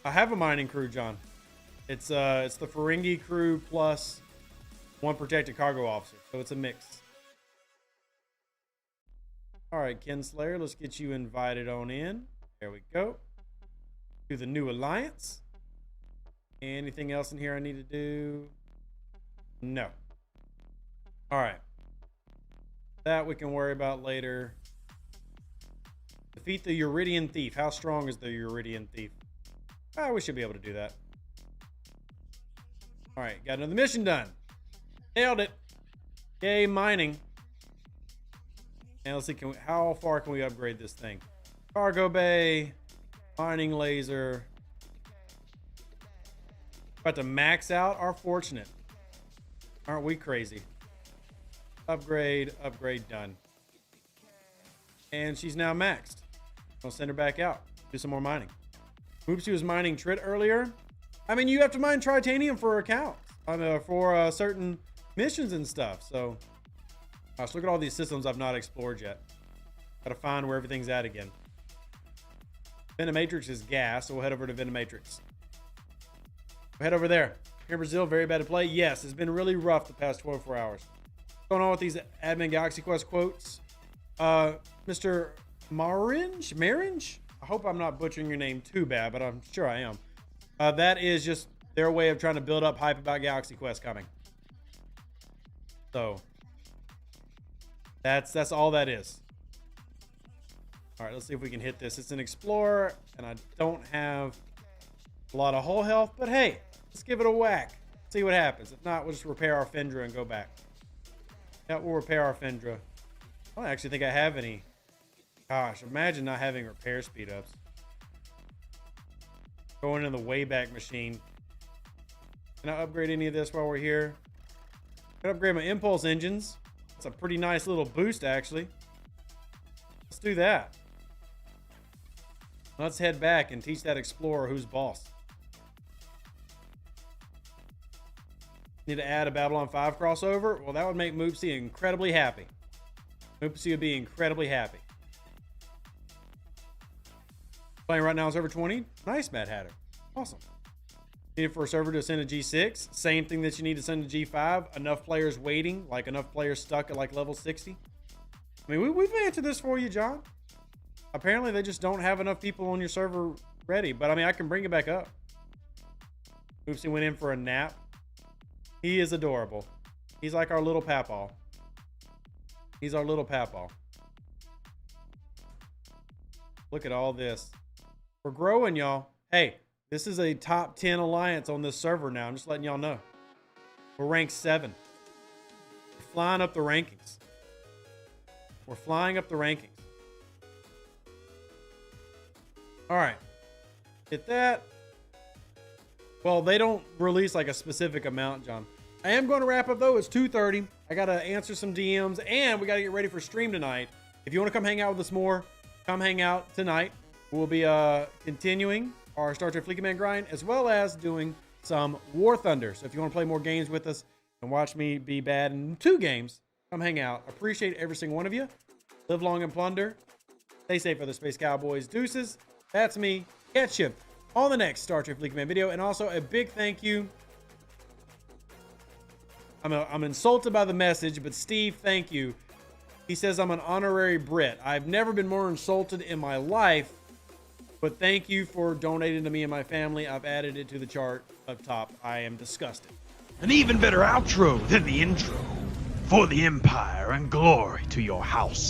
I have a mining crew, John. It's the Ferengi crew plus one protected cargo officer, so it's a mix. All right, Kinslayer, let's get you invited on in. There we go. To the new alliance. Anything else in here I need to do? No. All right. That we can worry about later. Defeat the Uridian Thief. How strong is the Uridian Thief? Oh, we should be able to do that. All right, got another mission done. Nailed it. Yay, mining. And let's see, how far can we upgrade this thing? Cargo bay, mining laser. About to max out our fortunate. Aren't we crazy? Upgrade, upgrade done. And she's now maxed. I'll send her back out. Do some more mining. Oopsie was mining Trit earlier. I mean, you have to mine Tritanium for accounts. For certain missions and stuff. So, gosh, look at all these systems I've not explored yet. Gotta find where everything's at again. Venomatrix is gas, so we'll head over to Venomatrix. We'll head over there. Here in Brazil, very bad to play. Yes, it's been really rough the past 24 hours. What's going on with these admin Galaxy Quest quotes? Mr. Maringe? I hope I'm not butchering your name too bad, but I'm sure I am. That is just their way of trying to build up hype about Galaxy Quest coming. So that's all that is. All right, let's see if we can hit this. It's an Explorer, and I don't have a lot of hull health, but hey, let's give it a whack. See what happens. If not, we'll just repair our Fendra and go back. Yeah, we'll repair our Fendra. I don't actually think I have any. Gosh, imagine not having repair speed ups. Going in the Wayback Machine. Can I upgrade any of this while we're here? Can I upgrade my impulse engines? That's a pretty nice little boost, actually. Let's do that. Let's head back and teach that Explorer who's boss. Need to add a Babylon 5 crossover? Well, that would make Moopsie incredibly happy. Moopsie would be incredibly happy. Playing right now is over 20. Nice, Mad Hatter. Awesome. Needed for a server to send a G6. Same thing that you need to send a G5. Enough players waiting, like enough players stuck at like level 60. I mean, we've answered this for you, John. Apparently, they just don't have enough people on your server ready. But I mean, I can bring it back up. Oopsie went in for a nap. He is adorable. He's like our little papaw. He's our little papaw. Look at all this. We're growing, y'all. Hey, this is a top 10 alliance on this server now. I'm just letting y'all know. We're ranked 7. We're flying up the rankings. We're flying up the rankings. All right. Hit that. Well, they don't release like a specific amount, John. I am going to wrap up, though. It's 2:30. I got to answer some DMs, and we got to get ready for stream tonight. If you want to come hang out with us more, come hang out tonight. We'll be continuing our Star Trek Fleet Command grind, as well as doing some War Thunder. So if you want to play more games with us and watch me be bad in 2 games, come hang out. Appreciate every single one of you. Live long and plunder. Stay safe for the Space Cowboys. Deuces. That's me. Catch you on the next Star Trek Fleet Command video. And also a big thank you. I'm insulted by the message, but Steve, thank you. He says I'm an honorary Brit. I've never been more insulted in my life, but thank you for donating to me and my family. I've added it to the chart up top. I am disgusted. An even better outro than the intro. For the Empire and glory to your house.